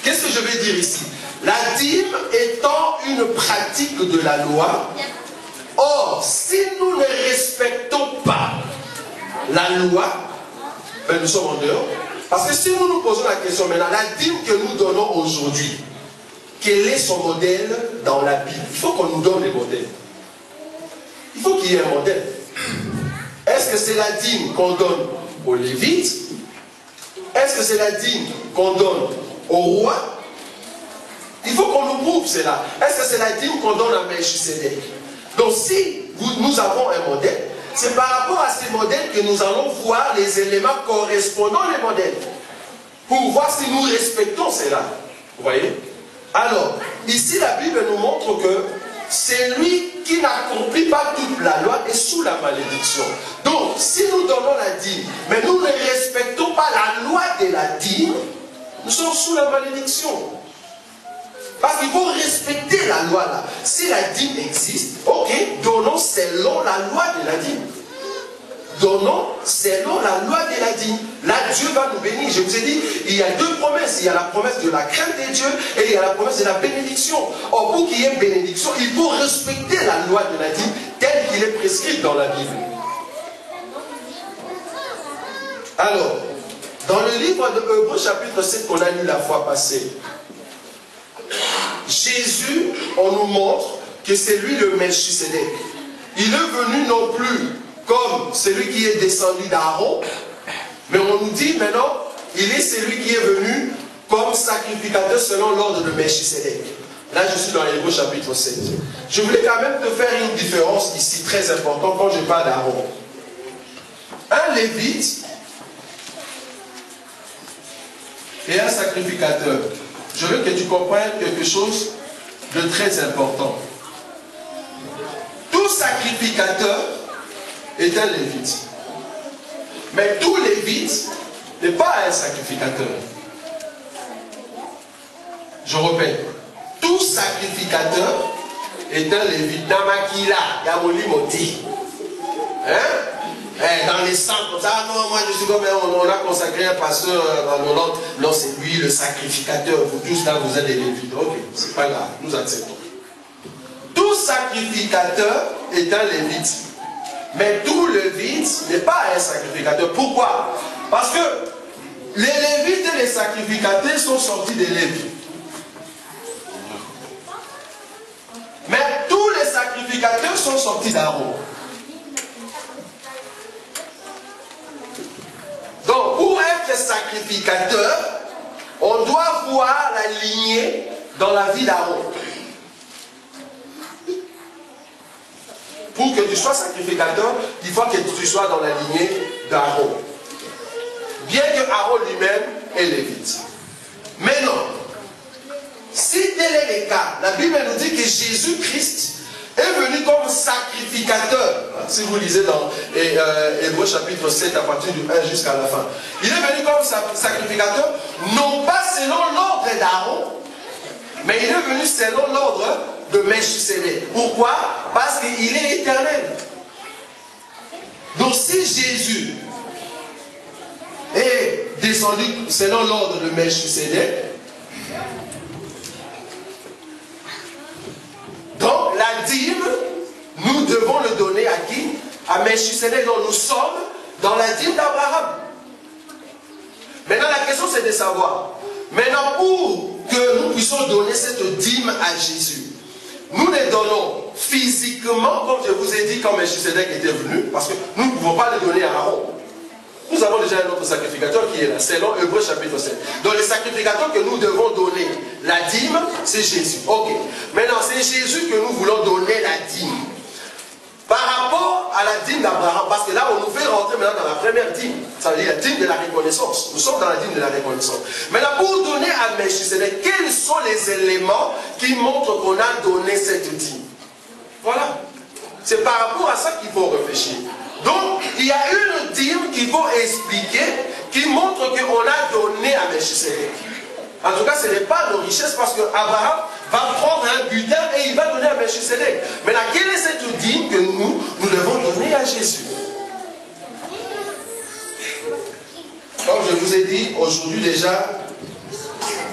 Qu'est-ce que je vais dire ici? La dîme étant une pratique de la loi, or, si nous ne respectons pas la loi, ben nous sommes en dehors. Parce que si nous nous posons la question maintenant, la dîme que nous donnons aujourd'hui, quel est son modèle dans la Bible? Il faut qu'on nous donne des modèles. Il faut qu'il y ait un modèle. Est-ce que c'est la dîme qu'on donne aux Lévites? Est-ce que c'est la dîme qu'on donne au roi? Il faut qu'on nous prouve cela. Est-ce que c'est la dîme qu'on donne à Melchisedec? Donc si nous avons un modèle, c'est par rapport à ces modèles que nous allons voir les éléments correspondant aux modèles. Pour voir si nous respectons cela. Vous voyez? Alors, ici la Bible nous montre que celui qui n'accomplit pas toute la loi est sous la malédiction. Donc, si nous donnons la dîme, mais nous ne respectons pas la loi de la dîme, nous sommes sous la malédiction. Parce qu'il faut respecter la loi là. Si la dîme existe, ok, donnons selon la loi de la dîme. Donnons selon la loi de la dîme. Là, Dieu va nous bénir. Je vous ai dit, il y a deux promesses. Il y a la promesse de la crainte de Dieu et il y a la promesse de la bénédiction. Or, pour qu'il y ait une bénédiction, il faut respecter la loi de la dîme telle qu'il est prescrite dans la Bible. Alors, dans le livre de Hébreux chapitre 7 qu'on a lu la fois passée, Jésus, on nous montre que c'est lui le Melchisedec. Il est venu non plus comme celui qui est descendu d'Aaron, mais on nous dit maintenant, il est celui qui est venu comme sacrificateur selon l'ordre de Melchisedec. Là, je suis dans Hébreux chapitre 7. Je voulais quand même te faire une différence ici, très importante, quand je parle d'Aaron. Un lévite et un sacrificateur. Je veux que tu comprennes quelque chose de très important. Tout sacrificateur est un lévite. Mais tout lévite n'est pas un sacrificateur. Je répète. Tout sacrificateur est un lévite. Namakila, Yamoli Moti. Dans les centres, comme ça, non, moi je suis comme on a consacré un pasteur dans nos langues. Non, c'est lui le sacrificateur. Vous tous là, vous êtes des lévites. Ok, c'est pas grave, nous acceptons. Tout sacrificateur est un lévite. Mais tout lévite n'est pas un sacrificateur. Pourquoi? Parce que les lévites et les sacrificateurs sont sortis des Lévites. Mais tous les sacrificateurs sont sortis d'Aaron. Donc, pour être sacrificateur, on doit voir la lignée dans la vie d'Aaron. Pour que tu sois sacrificateur, il faut que tu sois dans la lignée d'Aaron. Bien que Aaron lui-même est lévite. Mais non. Si tel est le cas, la Bible nous dit que Jésus-Christ est venu comme sacrificateur. Si vous lisez dans Hébreux chapitre 7 à partir du 1 jusqu'à la fin. Il est venu comme sacrificateur, non pas selon l'ordre d'Aaron, mais il est venu selon l'ordre de Melchisedec. Pourquoi? Parce qu'il est éternel. Donc si Jésus est descendu selon l'ordre de Melchisedec, donc la dîme, nous devons le donner à qui? À Melchisedec. Donc nous sommes dans la dîme d'Abraham. Maintenant la question c'est de savoir, maintenant pour que nous puissions donner cette dîme à Jésus, nous les donnons physiquement, comme je vous ai dit quand Melchisedec était venu, parce que nous ne pouvons pas les donner à Aaron. Nous avons déjà un autre sacrificateur qui est là, selon Hébreux chapitre 7. Donc les sacrificateurs que nous devons donner la dîme, c'est Jésus. Ok. Maintenant, c'est Jésus que nous voulons donner la dîme. Par rapport à la dîme d'Abraham, parce que là, on nous fait rentrer maintenant dans la première dîme. Ça veut dire la dîme de la reconnaissance. Nous sommes dans la dîme de la reconnaissance. Maintenant, pour donner à Melchisedec, quels sont les éléments qui montrent qu'on a donné cette dîme? Voilà. C'est par rapport à ça qu'il faut réfléchir. Donc, il y a une dîme qu'il faut expliquer, qui montre qu'on a donné à Melchisedec. En tout cas, ce n'est pas nos richesses, parce qu'Abraham va prendre un butin et il va donner à Melchisedec. Maintenant, quelle est cette dîme que nous devons donner à Jésus? vous ai dit, aujourd'hui déjà,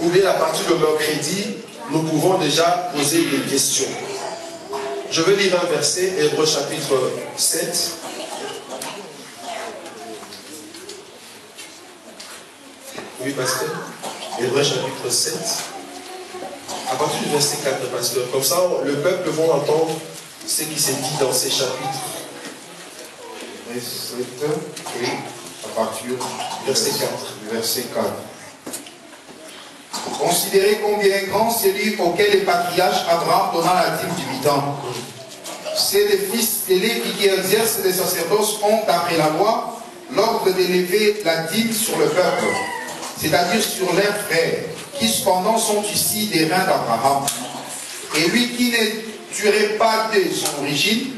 ou bien à partir de mercredi, nous pouvons déjà poser des questions. Je vais lire un verset, Hébreux chapitre 7. Oui, pasteur. Hébreux chapitre 7. À partir du verset 4, pasteur. Comme ça, le peuple va entendre ce qui s'est dit dans ces chapitres. Verset 7, et à partir du verset 4. Considérez combien grand c'est lui auquel les patriarches Abraham donna la dîme du mi-temps. C'est les fils de Lévi qui exercent les sacerdoces ont, d'après la loi, l'ordre d'élever la dîme sur le peuple, c'est-à-dire sur leurs frères, qui cependant sont ici des reins d'Abraham. Et lui qui ne tuerait pas de son origine,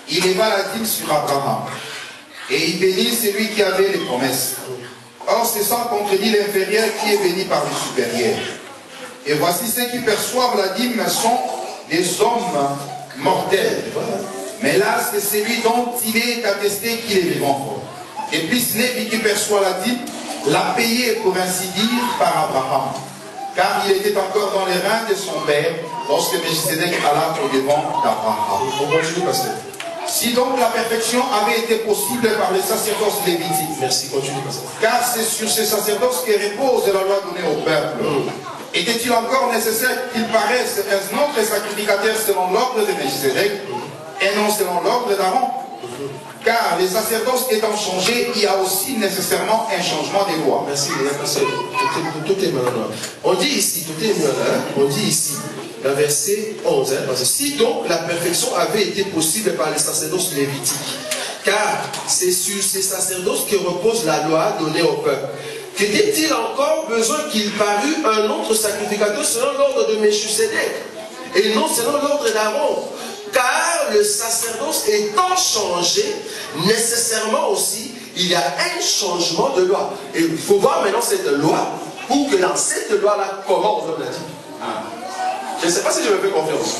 il éleva la dîme sur Abraham. Et il bénit celui qui avait les promesses. Or, c'est sans contredit l'inférieur qui est béni par le supérieur. Et voici ceux qui perçoivent la dîme sont des hommes mortels. Mais là, c'est celui dont il est attesté qu'il est vivant. Et puis, Lévi qui perçoit la dîme l'a payé, pour ainsi dire, par Abraham. Car il était encore dans les reins de son père lorsque Melchisedec alla au devant d'Abraham. On continue, pasteur. Si donc la perfection avait été possible par les sacerdoces lévitiques, merci, continue, pasteur. Car c'est sur ces sacerdoces que repose la loi donnée au peuple. Était-il encore nécessaire qu'il paraisse un autre sacrificateur selon l'ordre de Melchisedec et non selon l'ordre d'Aaron? Car les sacerdoces étant changés, il y a aussi nécessairement un changement des lois. Merci, tout est maintenant. On dit ici, tout est maintenant, on dit ici, dans verset 11, si donc la perfection avait été possible par les sacerdoces lévitiques, car c'est sur ces sacerdoces que repose la loi donnée au peuple, qu'était-il encore besoin qu'il parût un autre sacrificateur selon l'ordre de Melchisedec, et non selon l'ordre d'Aaron? Car le sacerdoce étant changé, nécessairement aussi, il y a un changement de loi. Et il faut voir maintenant cette loi, pour que dans cette loi-là, comment on l'a dit. Je ne sais pas si je me fais confiance.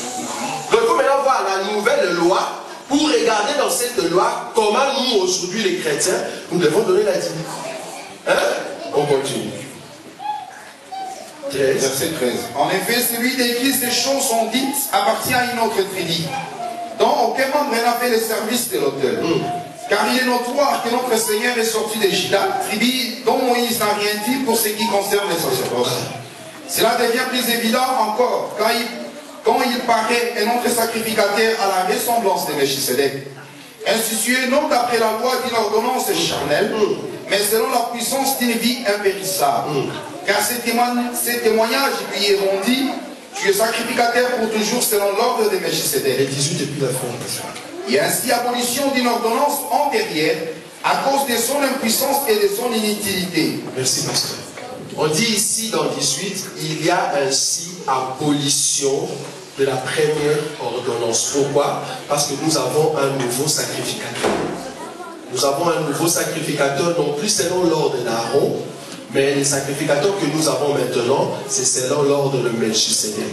Donc il faut maintenant voir la nouvelle loi, pour regarder dans cette loi, comment nous, aujourd'hui les chrétiens, nous devons donner la dîme. Hein? On continue. 13. Verset 13. En effet, celui de qui ces choses sont dites appartient à une autre tribu, dont aucun membre n'a fait le service de l'autel. Car il est notoire que notre Seigneur est sorti de Juda, tribu dont Moïse n'a rien dit pour ce qui concerne les sacerdoces. Cela devient plus évident encore quand il paraît un autre sacrificateur à la ressemblance de Melchisedec, institué non d'après la loi d'une ordonnance charnelle, mais selon la puissance d'une vie impérissable. Car ces témoignages lui est rendu, tu es sacrificateur pour toujours selon l'ordre de Melchisedec. Les 18 depuis la fin. Et ainsi abolition d'une ordonnance antérieure à cause de son impuissance et de son inutilité. Merci, pasteur. On dit ici dans 18, il y a ainsi abolition de la première ordonnance. Pourquoi? Parce que nous avons un nouveau sacrificateur. Nous avons un nouveau sacrificateur, non plus selon l'ordre d'Aaron, mais les sacrificateurs que nous avons maintenant, c'est selon l'ordre de Melchisedec.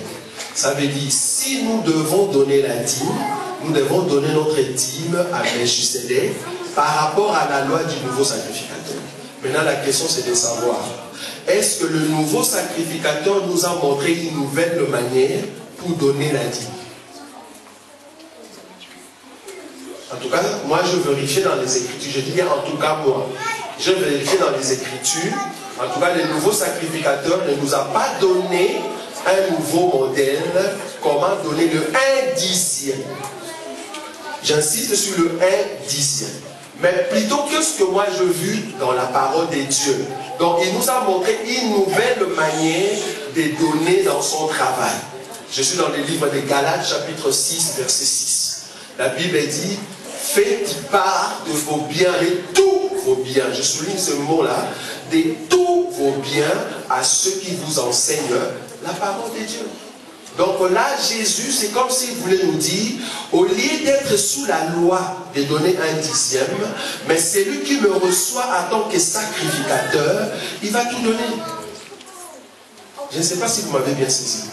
Ça veut dire, si nous devons donner la dîme, nous devons donner notre dîme à Melchisedec par rapport à la loi du nouveau sacrificateur. Maintenant, la question c'est de savoir, est-ce que le nouveau sacrificateur nous a montré une nouvelle manière pour donner la dîme? En tout cas, moi je vérifie dans les Écritures, je dis bien en tout cas moi, je vérifie dans les Écritures, en tout cas le nouveau sacrificateur ne nous a pas donné un nouveau modèle, comment donner le 1/10. J'insiste sur le 1/10. Mais plutôt que ce que moi je vis dans la parole de Dieu. Donc il nous a montré une nouvelle manière de donner dans son travail. Je suis dans le livre de Galates chapitre 6 verset 6. La Bible dit, faites part de vos biens, de tous vos biens. Je souligne ce mot-là, de tous vos biens à ceux qui vous enseignent la parole de Dieu. Donc là, Jésus, c'est comme s'il voulait nous dire, au lieu d'être sous la loi de donner 1/10, mais celui qui me reçoit en tant que sacrificateur, il va tout donner. Je ne sais pas si vous m'avez bien saisi.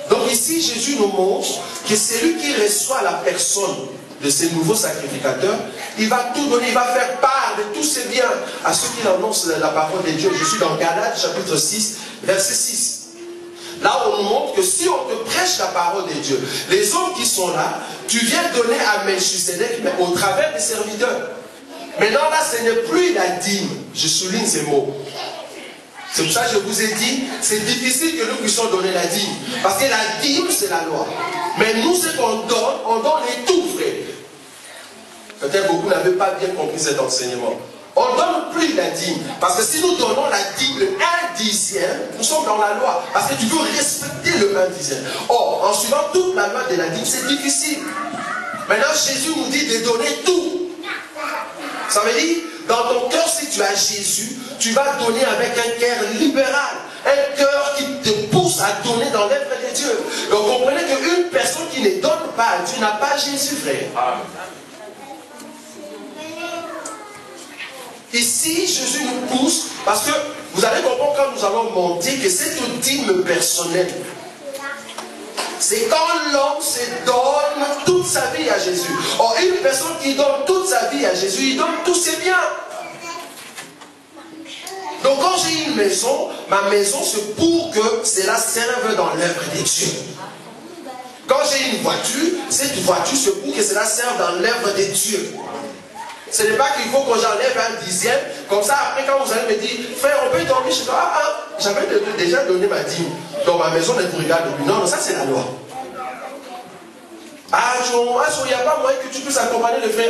Donc ici, ici, Jésus nous montre que celui qui reçoit la personne de ces nouveaux sacrificateurs, il va tout donner, il va faire part de tous ses biens à ceux qui annoncent la parole de Dieu. Je suis dans Galates chapitre 6, verset 6. Là, on nous montre que si on te prêche la parole de Dieu, les hommes qui sont là, tu viens donner à Melchisedec, mais au travers des serviteurs. Maintenant, là, ce n'est plus la dîme. Je souligne ces mots. C'est pour ça que je vous ai dit, c'est difficile que nous puissions donner la dîme. Parce que la dîme, c'est la loi. Mais nous, ce qu'on donne, on donne les tout, frère. Peut-être beaucoup n'avaient pas bien compris cet enseignement. On ne donne plus la dîme. Parce que si nous donnons la dîme, le 1/10, nous sommes dans la loi. Parce que tu veux respecter le 1/10. Or, en suivant toute la loi de la dîme, c'est difficile. Maintenant, Jésus nous dit de donner tout. Ça veut dire, dans ton cœur, si tu as Jésus, tu vas donner avec un cœur libéral. Un cœur qui te pousse à donner dans l'œuvre de Dieu. Donc, comprenez qu'une personne qui ne donne pas à Dieu n'a pas Jésus, frère. Amen. Ici, Jésus nous pousse, parce que vous allez comprendre quand nous allons monter que c'est une dîme personnelle. C'est quand l'homme se donne toute sa vie à Jésus. Or, une personne qui donne toute sa vie à Jésus, il donne tous ses biens. Donc, quand j'ai une maison, ma maison, c'est pour que cela serve dans l'œuvre de Dieu. Quand j'ai une voiture, cette voiture, c'est pour que cela serve dans l'œuvre de Dieu. Ce n'est pas qu'il faut que j'enlève 1/10. Comme ça, après, quand vous allez me dire, frère, on peut dormir chez toi. J'avais déjà donné ma dîme. Dans ma maison, on vous regarde depuis. Non, ça, c'est la loi. Il n'y a pas moyen que tu puisses accompagner le frère.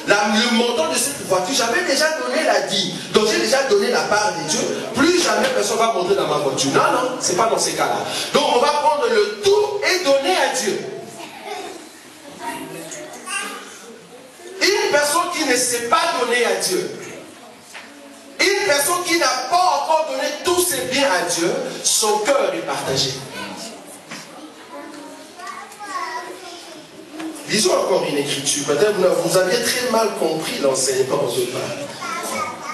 Le montant de cette voiture, j'avais déjà donné la dîme. Donc, j'ai déjà donné la part de Dieu. Plus jamais personne ne va monter dans ma voiture. Non, non, ce n'est pas dans ces cas-là. Donc, on va prendre le tout et donner à Dieu. Une personne qui ne sait pas donner à Dieu, une personne qui n'a pas encore donné tous ses biens à Dieu, son cœur est partagé. Lisons encore une écriture. Peut-être vous aviez très mal compris l'enseignement de Paul.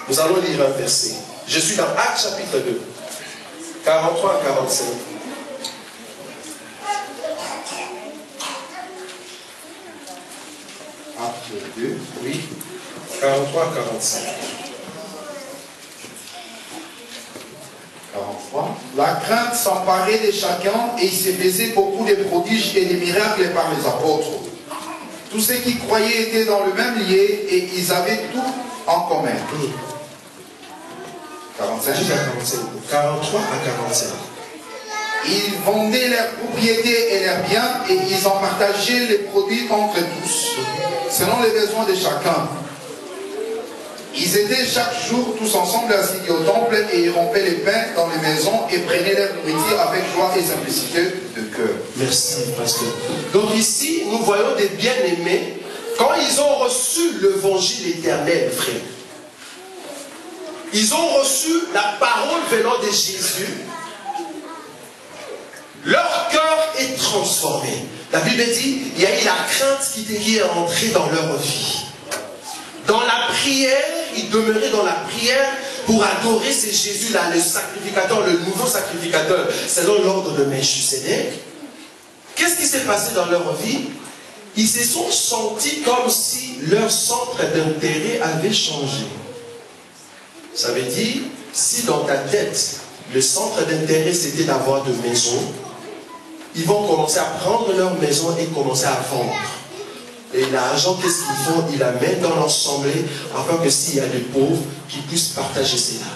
Nous allons lire un verset. Je suis dans Actes chapitre 2, 43 à 45. Acte 2, oui, 43 à 45. 43. La crainte s'emparait de chacun et il se faisait beaucoup de prodiges et de miracles par les apôtres. Tous ceux qui croyaient étaient dans le même lieu et ils avaient tout en commun. 45. 43 à 45. Ils vendaient leurs propriétés et leurs biens et ils en partageaient les produits entre tous, selon les besoins de chacun. Ils étaient chaque jour tous ensemble assis au temple et ils rompaient les pains dans les maisons et prenaient leur nourriture avec joie et simplicité de cœur. Merci, pasteur. Donc ici, nous voyons des bien-aimés, quand ils ont reçu l'évangile éternel, frère, ils ont reçu la parole venant de Jésus, leur cœur est transformé. La Bible dit, il y a eu la crainte qui est entrée dans leur vie. Dans la prière, ils demeuraient dans la prière pour adorer ce Jésus-là, le sacrificateur, le nouveau sacrificateur, selon l'ordre de Melchisedec. Qu'est-ce qui s'est passé dans leur vie? Ils se sont sentis comme si leur centre d'intérêt avait changé. Ça veut dire, si dans ta tête, le centre d'intérêt c'était d'avoir de maisons, ils vont commencer à prendre leur maison et commencer à vendre. Et l'argent, qu'est-ce qu'ils font? Ils la mettent dans l'assemblée afin que s'il y a des pauvres, qu'ils puissent partager cela.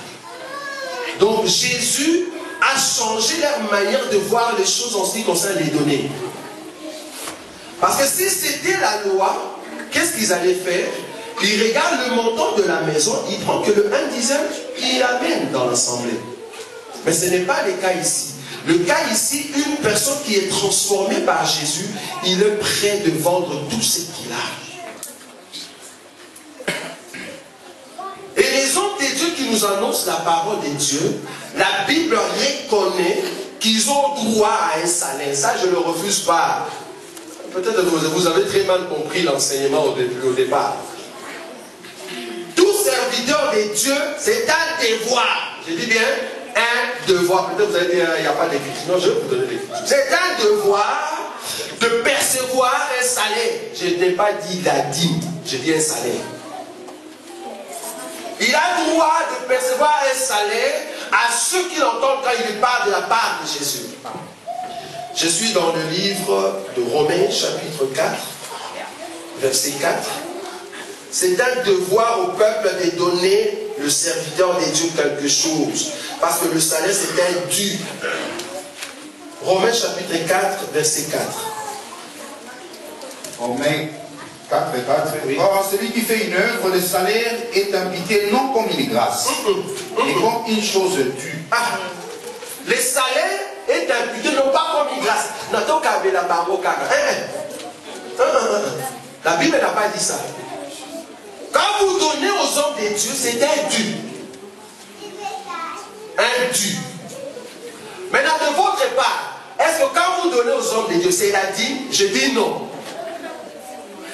Donc Jésus a changé leur manière de voir les choses en ce qui concerne les données. Parce que si c'était la loi, qu'est-ce qu'ils allaient faire? Ils regardent le montant de la maison, ils prennent que le 1/10, ils l'amènent dans l'assemblée. Mais ce n'est pas le cas ici. Le cas ici, une personne qui est transformée par Jésus, il est prêt de vendre tout ce qu'il a. Et les hommes de Dieu qui nous annoncent la parole de Dieu, la Bible reconnaît qu'ils ont droit à un salaire. Ça, je ne le refuse pas. Peut-être que vous avez très mal compris l'enseignement au départ. Tout serviteur de Dieu, c'est un devoir. Je dis bien, un devoir. Peut-être que vous allez dire, il n'y a pas d'écriture. Non, je vais vous donner l'écriture. C'est un devoir de percevoir un salaire. Je n'ai pas dit la dîme, je dis un salaire. Il a droit de percevoir un salaire à ceux qui l'entendent quand il parle de la part de Jésus. Je suis dans le livre de Romains, chapitre 4, verset 4. C'est un devoir au peuple de donner le serviteur de Dieu quelque chose. Parce que le salaire, c'est un dû. Romains, chapitre 4, verset 4. Romains 4, 4. Oui. Or, celui qui fait une œuvre, le salaire est imputé non comme une grâce, mais comme une chose due. Ah, le salaire est imputé non pas comme une grâce. La Bible n'a pas dit ça. Quand vous donnez aux hommes de Dieu, c'est un dû. Un dû. Maintenant, de votre part, est-ce que quand vous donnez aux hommes de Dieu, c'est la dîme? Je dis non.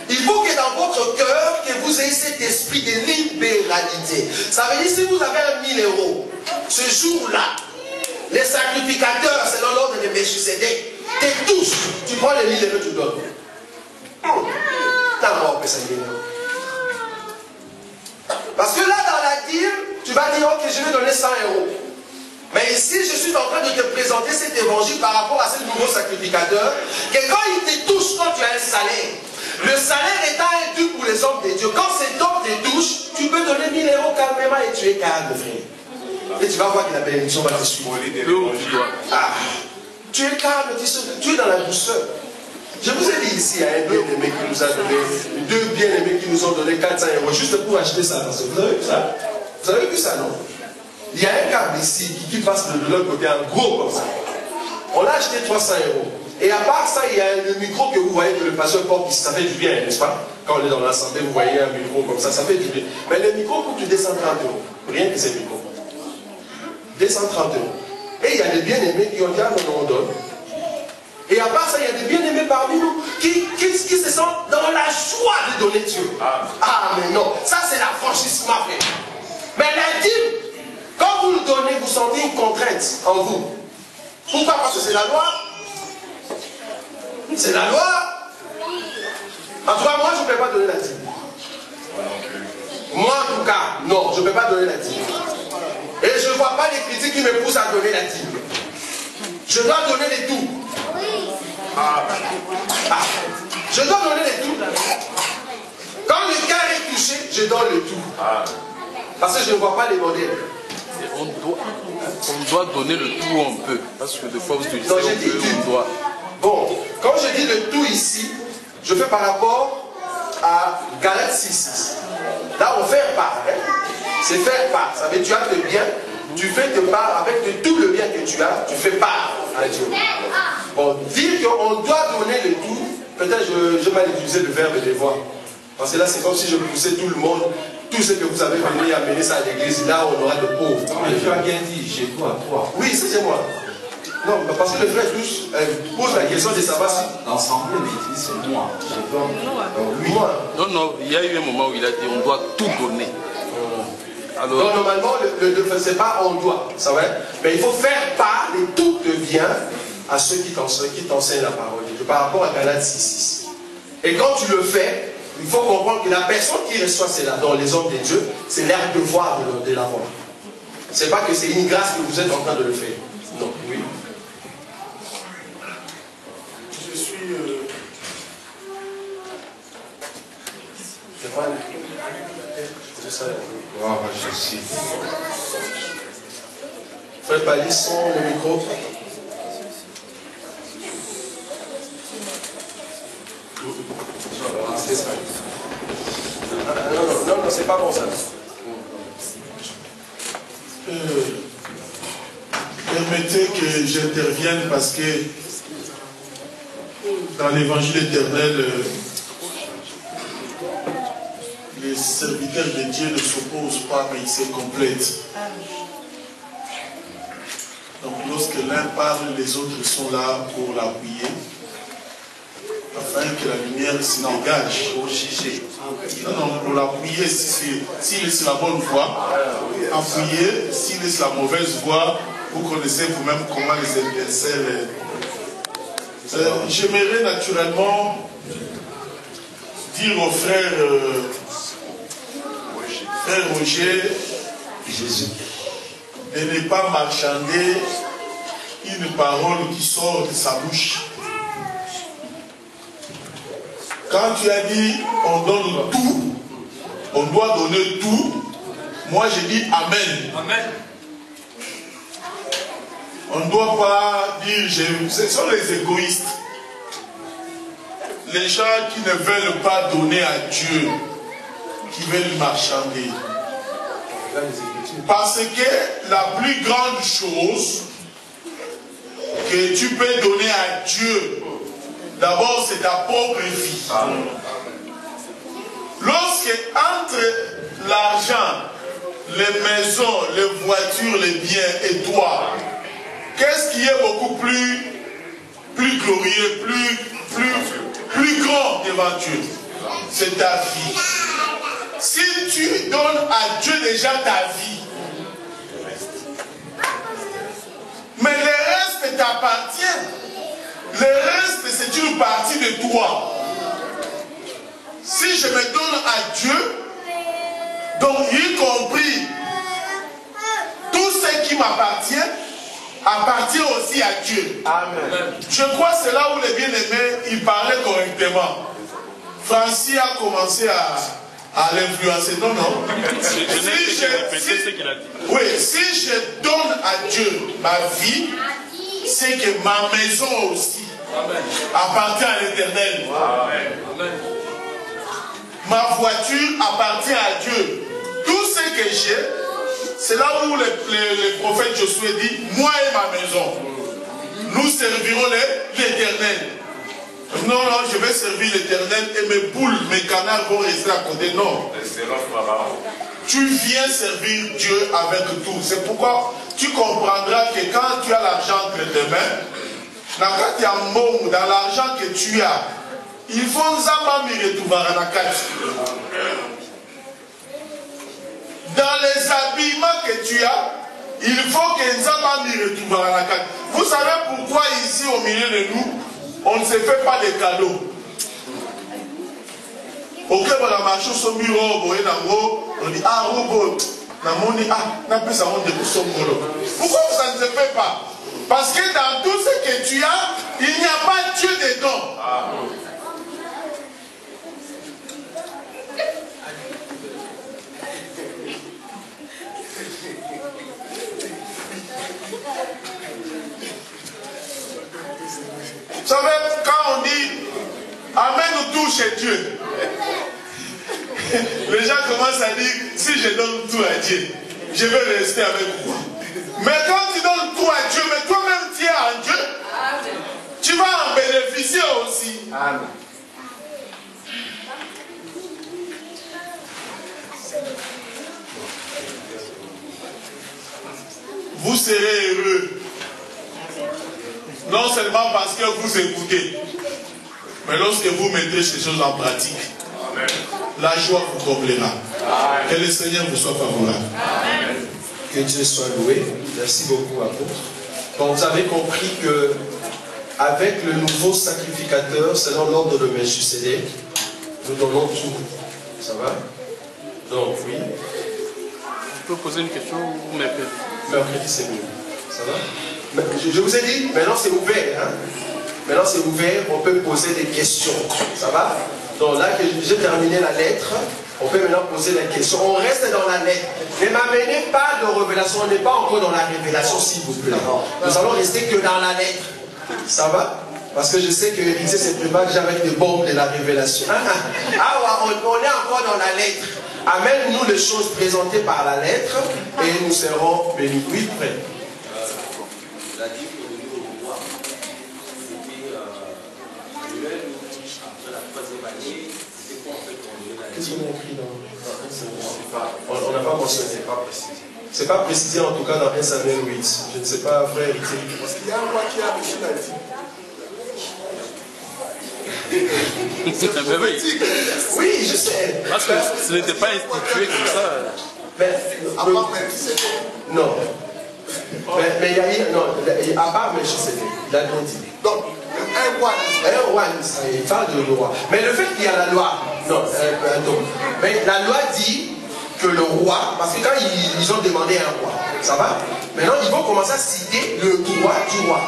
Il faut que dans votre cœur, que vous ayez cet esprit de libéralité. Ça veut dire, si vous avez 1000 euros, ce jour-là, les sacrificateurs, selon l'ordre de Melchisédek, te touchent. Tu prends les 1000 euros, tu donnes. T'as mort que ça y est. Parce que là, dans la dîme, tu vas dire, ok, je vais donner 100 euros. Mais ici, je suis en train de te présenter cet évangile par rapport à ce nouveau sacrificateur, que quand il te touche, quand tu as un salaire, le salaire est un dû pour les hommes de Dieu. Quand cet homme te touche, tu peux donner 1000 euros calmement et tu es calme, frère. Et tu vas voir que la bénédiction va te suivre. Ah, tu es calme, tu es dans la douceur. Je vous ai dit ici, il y a un bien-aimé qui nous a donné, deux bien-aimés qui nous ont donné 400 euros juste pour acheter ça. Parce que vous avez vu ça? Vous avez vu ça, non? Il y a un câble ici qui passe de l'autre côté, un gros comme ça. On l'a acheté 300 euros. Et à part ça, il y a le micro que vous voyez que le pasteur porte ici. Ça fait du bien, n'est-ce pas? Quand on est dans l'assemblée, vous voyez un micro comme ça fait du bien. Mais le micro coûte 230 euros. Rien que ces micros. 230 euros. Et il y a des bien-aimés qui ont dit, ah non, on donne. Et à part ça, il y a des bien-aimés parmi nous qui se sentent dans la joie de donner Dieu. Ah, mais non, ça c'est l'affranchissement, frère. Mais l'intime, quand vous le donnez, vous sentez une contrainte en vous. Pourquoi? Parce que c'est la loi. C'est la loi. En tout cas, moi, je ne peux pas donner la dîme. Moi, en tout cas, non, je ne peux pas donner la dîme. Et je ne vois pas les critiques qui me poussent à donner la dîme. Je dois donner les tout. Je dois donner les tout. Quand le cœur est touché, je donne le tout. Parce que je ne vois pas les modèles. On doit donner le tout un peu. Parce que des fois, vous utilisez non, j'ai dit on doit. Bon, quand je dis le tout ici, je fais par rapport à Galates 6. Là, on fait part. Hein? C'est faire part. Ça veut dire tu as tes biens, tu fais tes parts avec tout le bien que tu as, tu fais part à Dieu. Bon, dire qu'on doit donner le tout, peut-être je vais mal utiliser le verbe devoir. Parce que là, c'est comme si je poussais tout le monde, tout ce que vous avez venu amener ça à l'église, là, on aura de pauvres. Mais tu as bien dit, chez toi, toi. Oui, c'est moi. Non, parce que le frère tous pose la question de savoir si. L'ensemble, mais c'est moi. Je donne. Lui. Moi. Non, non, il y a eu un moment où il a dit on doit tout donner. Alors... Donc, normalement, c'est pas on doit, ça va. Mais il faut faire part de tout devient à ceux qui t'enseignent la parole de Dieu, par rapport à Galates 6. Et quand tu le fais, il faut comprendre que la personne qui reçoit cela dans les hommes de Dieu, c'est leur devoir de l'avoir. C'est pas que c'est une grâce que vous êtes en train de le faire. Non, oui. Je suis... C'est pas c'est ça. Wow, je sais. Frère Palisson, le micro. Non, c'est pas bon ça. Permettez que j'intervienne parce que dans l'évangile éternel, les serviteurs de Dieu ne s'opposent pas, mais ils se complètent. Donc lorsque l'un parle, les autres sont là pour l'appuyer, afin que la lumière se dégage. Pour juger. Non, pour l'appuyer, s'il est sur la bonne voie, appuyer, s'il est sur la mauvaise voie, vous connaissez vous-même comment les étincelles J'aimerais naturellement dire au frère Roger de ne pas marchander une parole qui sort de sa bouche. Quand tu as dit on donne tout, on doit donner tout, moi j'ai dit Amen. Amen. On ne doit pas dire, ce sont les égoïstes. Les gens qui ne veulent pas donner à Dieu, qui veulent marchander. Parce que la plus grande chose que tu peux donner à Dieu, d'abord c'est ta propre vie. Lorsque entre l'argent, les maisons, les voitures, les biens et toi, qu'est-ce qui est beaucoup plus glorieux, plus grand devant Dieu? C'est ta vie. Si tu donnes à Dieu déjà ta vie, mais le reste t'appartient. Le reste, c'est une partie de toi. Si je me donne à Dieu, donc y compris tout ce qui m'appartient, appartient aussi à Dieu. Amen. Je crois que c'est là où les bien-aimés, ils parlaient correctement. Francis a commencé à l'influencer. Non, non. Oui, si je donne à Dieu ma vie, c'est que ma maison aussi appartient à l'Éternel. Ma voiture appartient à Dieu. Tout ce que j'ai, c'est là où le prophète Josué dit, moi et ma maison, nous servirons l'Éternel. Non, non, je vais servir l'Éternel et mes poules, mes canards vont rester à côté. Non. Tu viens servir Dieu avec tout. C'est pourquoi tu comprendras que quand tu as l'argent entre tes mains, dans l'argent que tu as, il faut dans les habillements que tu as, il faut que vous savez pourquoi ici au milieu de nous, on ne se fait pas de cadeaux. Ok, voilà, ma chose au bureau, on dit, ah, robot, pourquoi ça ne se fait pas? Parce que dans tout ce que tu as, il n'y a pas Dieu dedans. Vous savez, quand on dit amène tout chez Dieu, les gens commencent à dire si je donne tout à Dieu, je vais rester avec quoi? Mais quand tu donnes tout à Dieu, mais toi-même tu es en Dieu, tu vas en bénéficier aussi. Amen. Vous serez heureux. Non seulement parce que vous écoutez, mais lorsque vous mettez ces choses en pratique, amen, la joie vous comblera. Amen. Que le Seigneur vous soit favorable. Amen. Que Dieu soit loué. Merci beaucoup, apôtre. Donc vous avez compris que avec le nouveau sacrificateur, selon l'ordre de Melchisédek, nous donnons tout. Ça va? Donc oui. Je peux poser une question ou mercredi? Mercredi c'est mieux. Ça va? Je vous ai dit, maintenant c'est ouvert. Hein? Maintenant c'est ouvert, on peut poser des questions. Ça va? Donc là que j'ai terminé la lettre, on peut maintenant poser des questions. On reste dans la lettre. Ne m'amenez pas de révélation, on n'est pas encore dans la révélation s'il vous plaît. Nous allons rester que dans la lettre. Ça va? Parce que je sais que l'Église se prépare déjà avec des bombes de la révélation. Ah, on est encore dans la lettre. Amène-nous les choses présentées par la lettre et nous serons bénis. Oui, prêts. La dit au niveau du roi, c'était après la troisième année, c'était quoi en fait qu'est-ce qu'on a écrit dans on n'a pas mentionné, c'est pas précisé. C'est pas précisé en tout cas dans 1 Samuel 8. Je ne sais pas, frère héritier. Parce qu'il y a un roi qui a reçu la vie. Oui, je sais. Parce que ce n'était pas institué comme ça. Mais, non. Mais il y a eu, non, à part Melchisédek, il a bien dit. Donc, Un roi d'Israël. Un roi d'Israël, il parle de roi. Mais le fait qu'il y a la loi, non, mais la loi dit que le roi, parce que quand ils ont demandé un roi, ça va? Maintenant, ils vont commencer à citer le droit du roi.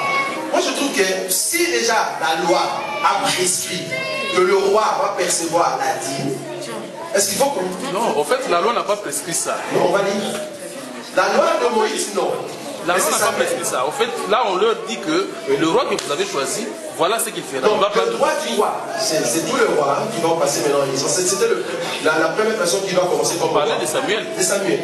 Moi, je trouve que si déjà la loi a prescrit que le roi va percevoir la dîme, est-ce qu'il faut qu'on... Non, en fait, la loi n'a pas prescrit ça. Non, on va lire. La loi de Moïse, non. La loi n'a pas prescrit ça. En fait, là, on leur dit que le roi que vous avez choisi, voilà ce qu'il fera. Donc, le droit du roi, c'est tout le roi qui va passer maintenant. C'était la première personne qui va commencer comme roi. On parlait de Samuel. De Samuel.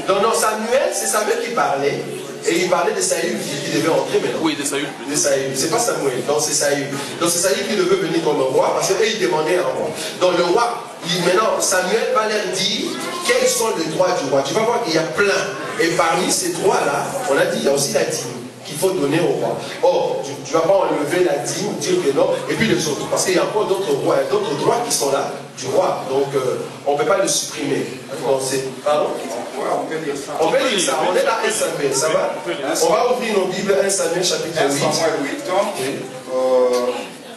Non, Samuel, c'est Samuel qui parlait. Et il parlait de Saül qui devait entrer maintenant. Oui, de Saül. De Saül. C'est pas Samuel, donc c'est Saül. Donc c'est Saül qui devait venir comme un roi parce qu'il demandait un roi. Donc le roi, maintenant, Samuel va leur dire quels sont les droits du roi. Tu vas voir qu'il y a plein. Et parmi ces droits-là, on a dit, il y a aussi la dîme qu'il faut donner au roi. Or, tu ne vas pas enlever la dîme, dire que non, et puis les autres. Parce qu'il y a encore d'autres rois, d'autres droits qui sont là du roi. Donc, on ne peut pas le supprimer. Pardon? On peut dire ça. On peut dire ça. On est là, 1 Samuel, ça va? On va ouvrir nos Bibles, 1 Samuel chapitre 8. 1 Samuel 8,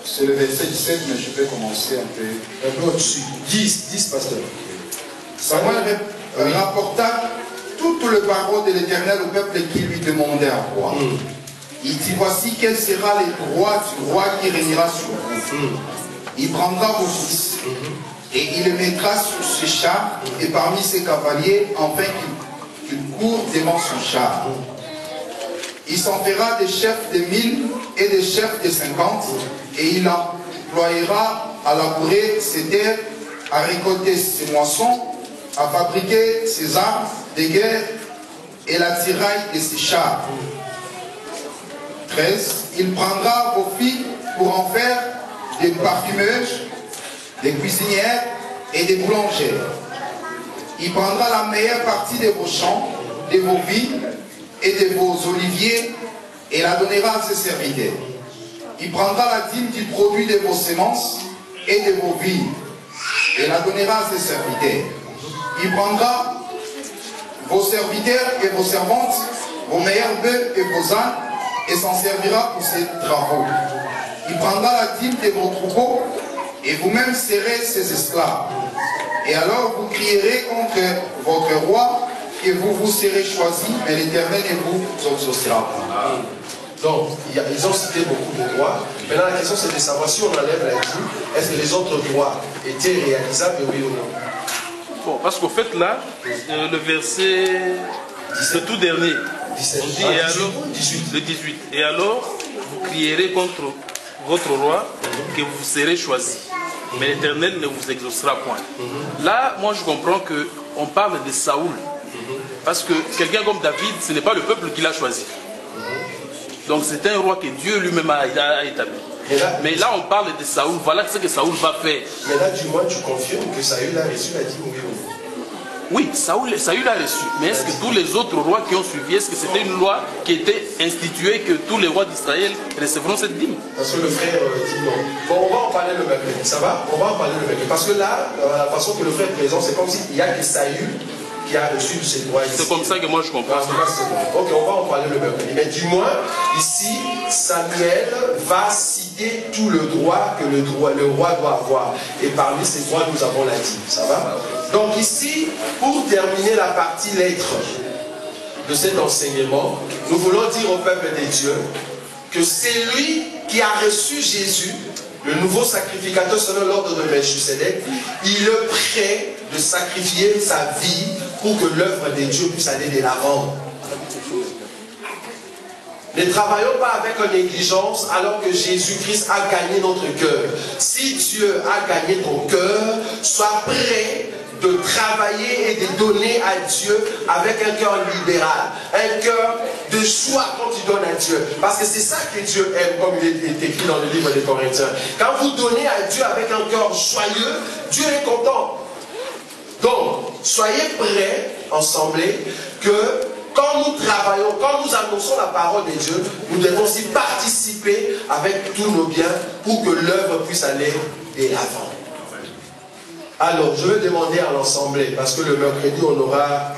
c'est le verset 17, mais je vais commencer un peu au-dessus. 10, pasteur. Samuel rapporta toutes les paroles de l'Éternel au peuple qui lui demandait un roi. Il dit, voici quel sera les droits du roi qui régnera sur vous. Il prendra vos fils et il les mettra sur ses chars et parmi ses cavaliers, afin qu'il court devant son char. Il s'en fera des chefs de 1000 et des chefs de 50, et il emploiera à labourer ses terres, à récolter ses moissons, à fabriquer ses armes de guerre et la tiraille de ses chars. 13. Il prendra vos filles pour en faire des parfumeuses, des cuisinières et des boulangères. Il prendra la meilleure partie de vos champs, de vos vignes et de vos oliviers et la donnera à ses serviteurs. Il prendra la dîme du produit de vos semences et de vos vignes et la donnera à ses serviteurs. Il prendra vos serviteurs et vos servantes, vos meilleurs bœufs et vos ânes et s'en servira pour ses travaux. Il prendra la dîme de vos troupeaux et vous-même serez ses esclaves. Et alors vous crierez contre votre roi et vous vous serez choisi, mais l'Éternel ne vous exaucera pas. Donc, ils ont cité beaucoup de droits. Maintenant, la question c'est de savoir si on enlève la dîme, est-ce que les autres droits étaient réalisables, oui ou non? Bon, parce qu'au fait là, le verset, le tout dernier, 17. on dit, et alors, 18. le 18. Et alors, vous crierez contre votre roi que vous serez choisi. Mais l'Éternel ne vous exaucera point. Là, moi je comprends qu'on parle de Saoul. Parce que quelqu'un comme David, ce n'est pas le peuple qui l'a choisi. Donc c'est un roi que Dieu lui-même a établi. Mais là on parle de Saoul, voilà ce que Saoul va faire. Mais là du moins tu confirmes que Saül a reçu la dîme, oui ou non? Oui, Saül a reçu. Mais est-ce que tous les autres rois qui ont suivi, est-ce que c'était une loi qui était instituée que tous les rois d'Israël recevront cette dîme? Parce que le frère dit non. Bon, on va en parler le même. Ça va? On va en parler le même. Parce que là, la façon que le frère présente, c'est comme s'il n'y a que Saül qui a reçu ces droits. C'est comme ça que moi je comprends. Ok, on va en parler le même. Mais du moins, ici, Samuel va citer tout le droit que le roi doit avoir. Et parmi ces droits, nous avons la dîme. Ça va? Donc ici, pour terminer la partie lettres de cet enseignement, nous voulons dire au peuple des dieux que c'est lui qui a reçu Jésus, le nouveau sacrificateur selon l'ordre de Melchisedec. Il est prêt de sacrifier sa vie pour que l'œuvre de Dieu puisse aller de l'avant. Ne travaillons pas avec négligence alors que Jésus-Christ a gagné notre cœur. Si Dieu a gagné ton cœur, sois prêt de travailler et de donner à Dieu avec un cœur libéral, un cœur de choix quand tu donnes à Dieu. Parce que c'est ça que Dieu aime, comme il est écrit dans le livre des Corinthiens. Quand vous donnez à Dieu avec un cœur joyeux, Dieu est content. Donc, soyez prêts, ensemble, que quand nous travaillons, quand nous annonçons la parole de Dieu, nous devons aussi participer avec tous nos biens pour que l'œuvre puisse aller de l'avant. Alors, je vais demander à l'ensemble, parce que le mercredi, on aura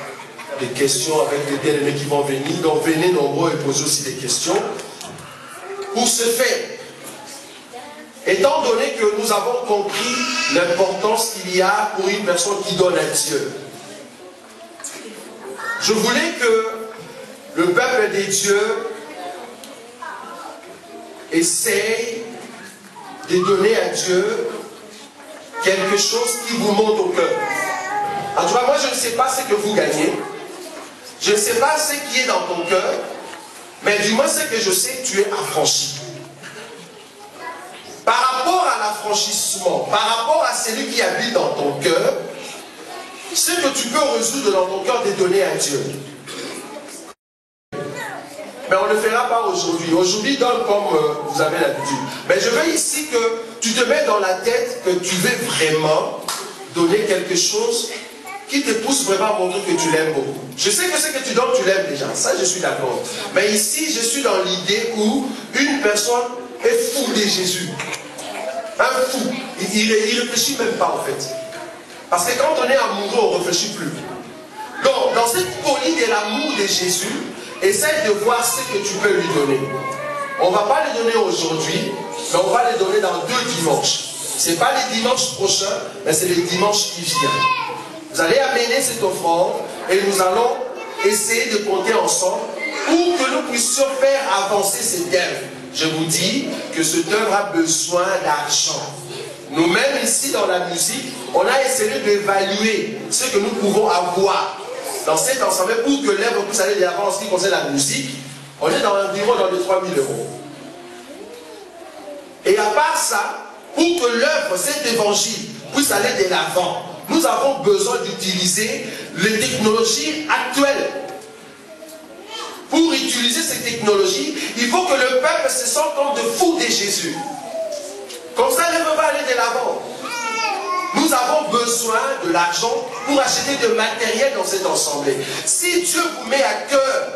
des questions avec les bien-aimés qui vont venir. Donc, venez nombreux et posez aussi des questions. Pour ce faire, Étant donné que nous avons compris l'importance qu'il y a pour une personne qui donne à Dieu, je voulais que le peuple des dieux essaye de donner à Dieu quelque chose qui vous monte au cœur. En tout cas, moi je ne sais pas ce que vous gagnez, je ne sais pas ce qui est dans ton cœur, mais du moins ce que je sais, tu es affranchi. Par rapport à l'affranchissement, par rapport à celui qui habite dans ton cœur, ce que tu peux résoudre dans ton cœur, de donner à Dieu. Mais on ne le fera pas aujourd'hui. Aujourd'hui, donne comme vous avez l'habitude. Mais je veux ici que tu te mets dans la tête que tu veux vraiment donner quelque chose qui te pousse vraiment à montrer que tu l'aimes beaucoup. Je sais que ce que tu donnes, tu l'aimes déjà. Ça, je suis d'accord. Mais ici, je suis dans l'idée où une personne est fou de Jésus. Un fou. Il ne réfléchit même pas, en fait. Parce que quand on est amoureux, on ne réfléchit plus. Donc, dans cette folie de l'amour de Jésus, essaye de voir ce que tu peux lui donner. On ne va pas les donner aujourd'hui, mais on va les donner dans 2 dimanches. Ce n'est pas les dimanches prochains, mais c'est les dimanches qui viennent. Vous allez amener cette offrande et nous allons essayer de compter ensemble pour que nous puissions faire avancer cette œuvre. Je vous dis que cette œuvre a besoin d'argent. Nous-mêmes ici dans la musique, on a essayé d'évaluer ce que nous pouvons avoir dans cet ensemble pour que l'œuvre puisse aller de l'avant en ce qui concerne la musique. On est dans environ dans les 3 000 €. Et à part ça, pour que l'œuvre, cet évangile, puisse aller de l'avant, nous avons besoin d'utiliser les technologies actuelles. Pour utiliser ces technologies, il faut que le peuple se sente comme de fou de Jésus. Comme ça, l'œuvre va aller de l'avant. Nous avons besoin de l'argent pour acheter du matériel dans cette assemblée. Si Dieu vous met à cœur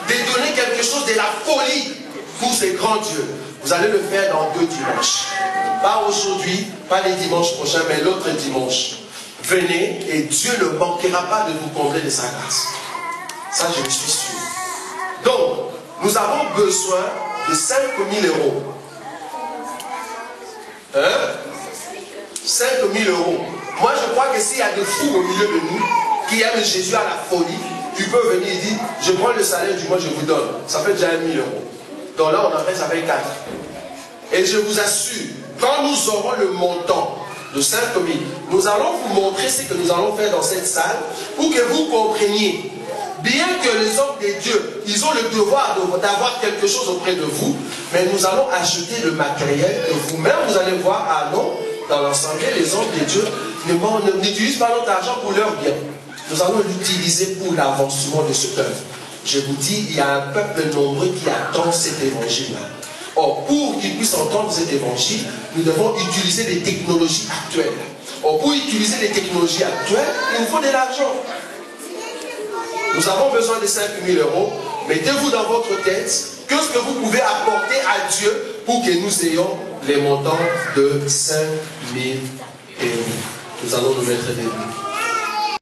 de donner quelque chose de la folie pour ces grands dieux, vous allez le faire dans 2 dimanches. Pas aujourd'hui, pas les dimanches prochains, mais l'autre dimanche. Venez et Dieu ne manquera pas de vous combler de sa grâce. Ça, je suis sûr. Donc, nous avons besoin de 5 000 €. Hein? 5 000 €. Moi, je crois que s'il y a des fous au milieu de nous qui aiment Jésus à la folie, tu peux venir et dire, je prends le salaire du mois, je vous donne. Ça fait déjà 1 000 €. Donc là, on en reste avec 4. Et je vous assure, quand nous aurons le montant de 5 000, nous allons vous montrer ce que nous allons faire dans cette salle pour que vous compreniez. Bien que les hommes de Dieu, ils ont le devoir d'avoir quelque chose auprès de vous, mais nous allons acheter le matériel que vous-même, vous allez voir, ah non, dans l'assemblée, les hommes de Dieu n'utilisent pas notre argent pour leur bien. Nous allons l'utiliser pour l'avancement de ce peuple. Je vous dis, il y a un peuple nombreux qui attend cet évangile-là. Or, pour qu'ils puissent entendre cet évangile, nous devons utiliser les technologies actuelles. Or, pour utiliser les technologies actuelles, il nous faut de l'argent. Nous avons besoin de 5 000 €. Mettez-vous dans votre tête que ce que vous pouvez apporter à Dieu pour que nous ayons les montants de 5 000 €. Nous allons nous mettre debout.